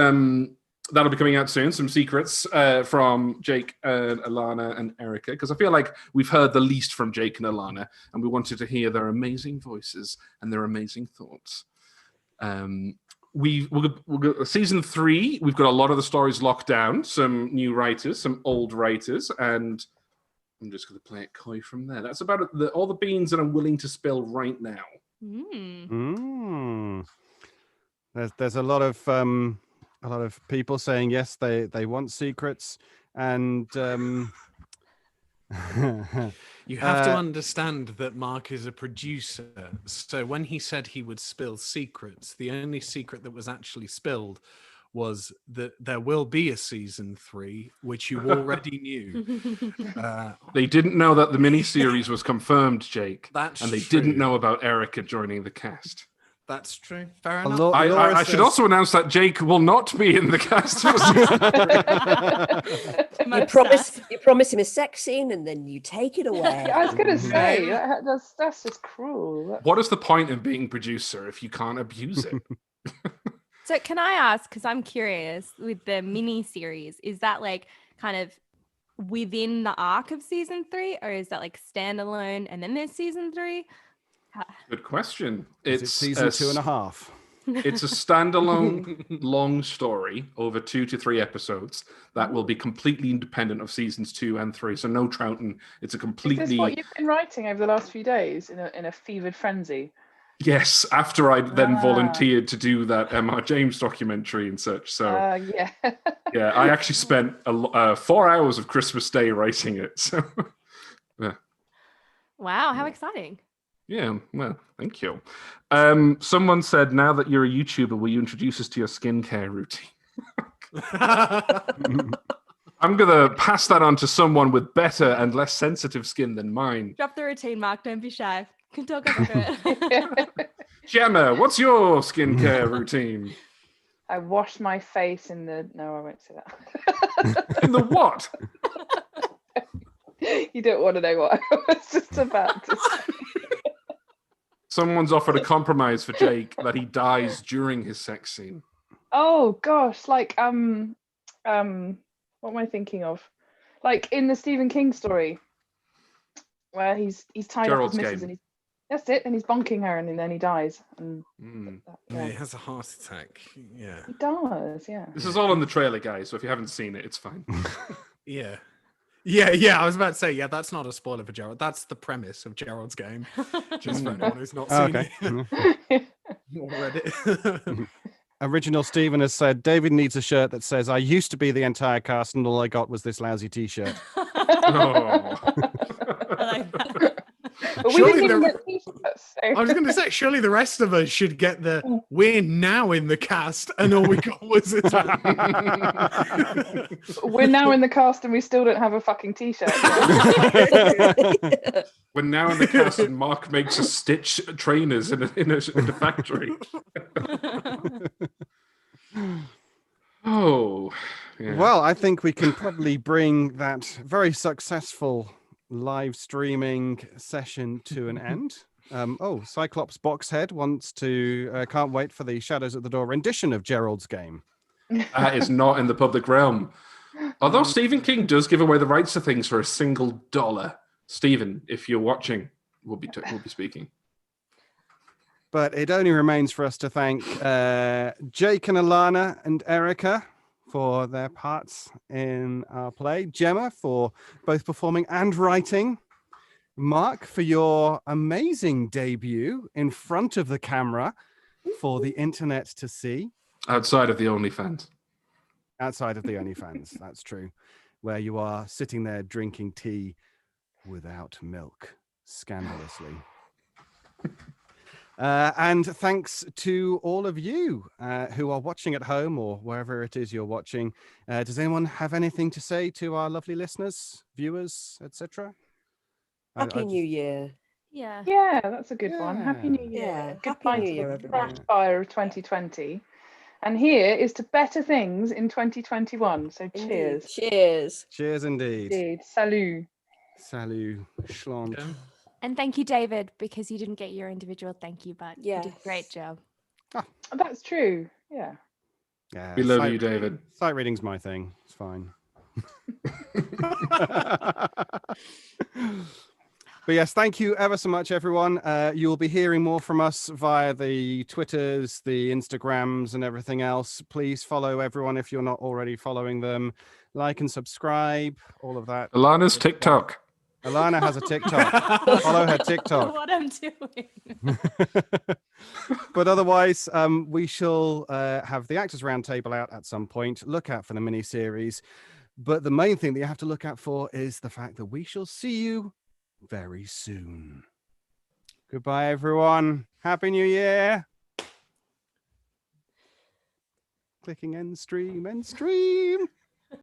that'll be coming out soon. Some secrets from Jake and Alana and Erica, because I feel like we've heard the least from Jake and Alana, and we wanted to hear their amazing voices and their amazing thoughts. We'll go, season 3, we've got a lot of the stories locked down, some new writers, some old writers, and I'm just going to play it coy from there. That's about all the beans that I'm willing to spill right now. There's a lot of people saying yes, they want secrets, and you have to understand that Mark is a producer. So when he said he would spill secrets, the only secret that was actually spilled was that there will be a season 3, which you already knew. They didn't know that the miniseries was confirmed, Jake. That's and they true. didn't know about Erica joining the cast. That's true. Fair enough. I should also announce that Jake will not be in the cast. You promise him a sex scene and then you take it away. I was going to say, that's just cruel. What is the point of being producer if you can't abuse it? So can I ask, because I'm curious, with the mini series, is that like kind of within the arc of season 3, or is that like standalone and then there's season 3? Good question. It's season 2.5. It's a standalone long story over 2 to 3 episodes that will be completely independent of seasons 2 and 3. So no Troughton. It's a completely. Is this what you've been writing over the last few days in a fevered frenzy? Yes, after I then volunteered to do that Emma James documentary and such. So yeah. Yeah, I actually spent 4 hours of Christmas Day writing it. So yeah. Wow, how exciting. Yeah, well, thank you. Someone said, now that you're a YouTuber, will you introduce us to your skincare routine? I'm going to pass that on to someone with better and less sensitive skin than mine. Drop the routine, Mark. Don't be shy. Can talk us through it. Gemma, what's your skincare routine? I wash my face in the... No, I won't say that. In the what? You don't want to know what I was just about to say. Someone's offered a compromise for Jake that he dies during his sex scene. Oh gosh, like what am I thinking of? Like in the Stephen King story, where he's tied Gerald's up with Mrs. Game. and that's it, and he's bonking her, and then he dies. And Yeah, he has a heart attack. Yeah, he does. Yeah. This is all in the trailer, guys, so if you haven't seen it, it's fine. yeah. I was about to say, yeah, that's not a spoiler for Gerald. That's the premise of Gerald's Game. Just for anyone who's not seen it already. Original Stephen has said, David needs a shirt that says, I used to be the entire cast and all I got was this lousy t-shirt. Oh. I like that. But we didn't even get t-shirts. So. I was going to say, surely the rest of us should get the we're now in the cast, and all we got was it. We're now in the cast and we still don't have a fucking t-shirt. We're now in the cast and Mark makes us stitch trainers in a factory. Oh. Yeah. Well, I think we can probably bring that very successful live streaming session to an end. Cyclops Boxhead wants to can't wait for the Shadows at the Door rendition of Gerald's Game. That is not in the public realm. Although Stephen King does give away the rights to things for $1. Stephen, if you're watching, we'll be speaking. But it only remains for us to thank Jake and Alana and Erica for their parts in our play, Gemma for both performing and writing, Mark for your amazing debut in front of the camera for the internet to see. Outside of the OnlyFans. Outside of the OnlyFans, that's true. Where you are sitting there drinking tea without milk, scandalously. And thanks to all of you who are watching at home or wherever it is you're watching. Does anyone have anything to say to our lovely listeners, viewers, etc.? Happy New Year. Yeah. Yeah, that's a good one. Happy New Year. Yeah, Goodbye Happy New to Year, the everyone. trash fire of 2020. And here is to better things in 2021. So Indeed. cheers. Cheers. Cheers indeed. Indeed. Salut. Salut. Schlant. Okay. And thank you, David, because you didn't get your individual thank you, but you did a great Yes. job. That's true. Yeah. Yeah, We love you, David. Sight reading's my thing. It's fine. But yes, thank you ever so much, everyone. You will be hearing more from us via the Twitters, the Instagrams, and everything else. Please follow everyone if you're not already following them. Like and subscribe, all of that. Alana's TikTok. Alana has a TikTok. Follow her TikTok. What I'm doing. But otherwise, we shall have the Actors Roundtable out at some point. Look out for the mini-series. But the main thing that you have to look out for is the fact that we shall see you very soon. Goodbye, everyone. Happy New Year. Clicking end stream, end stream.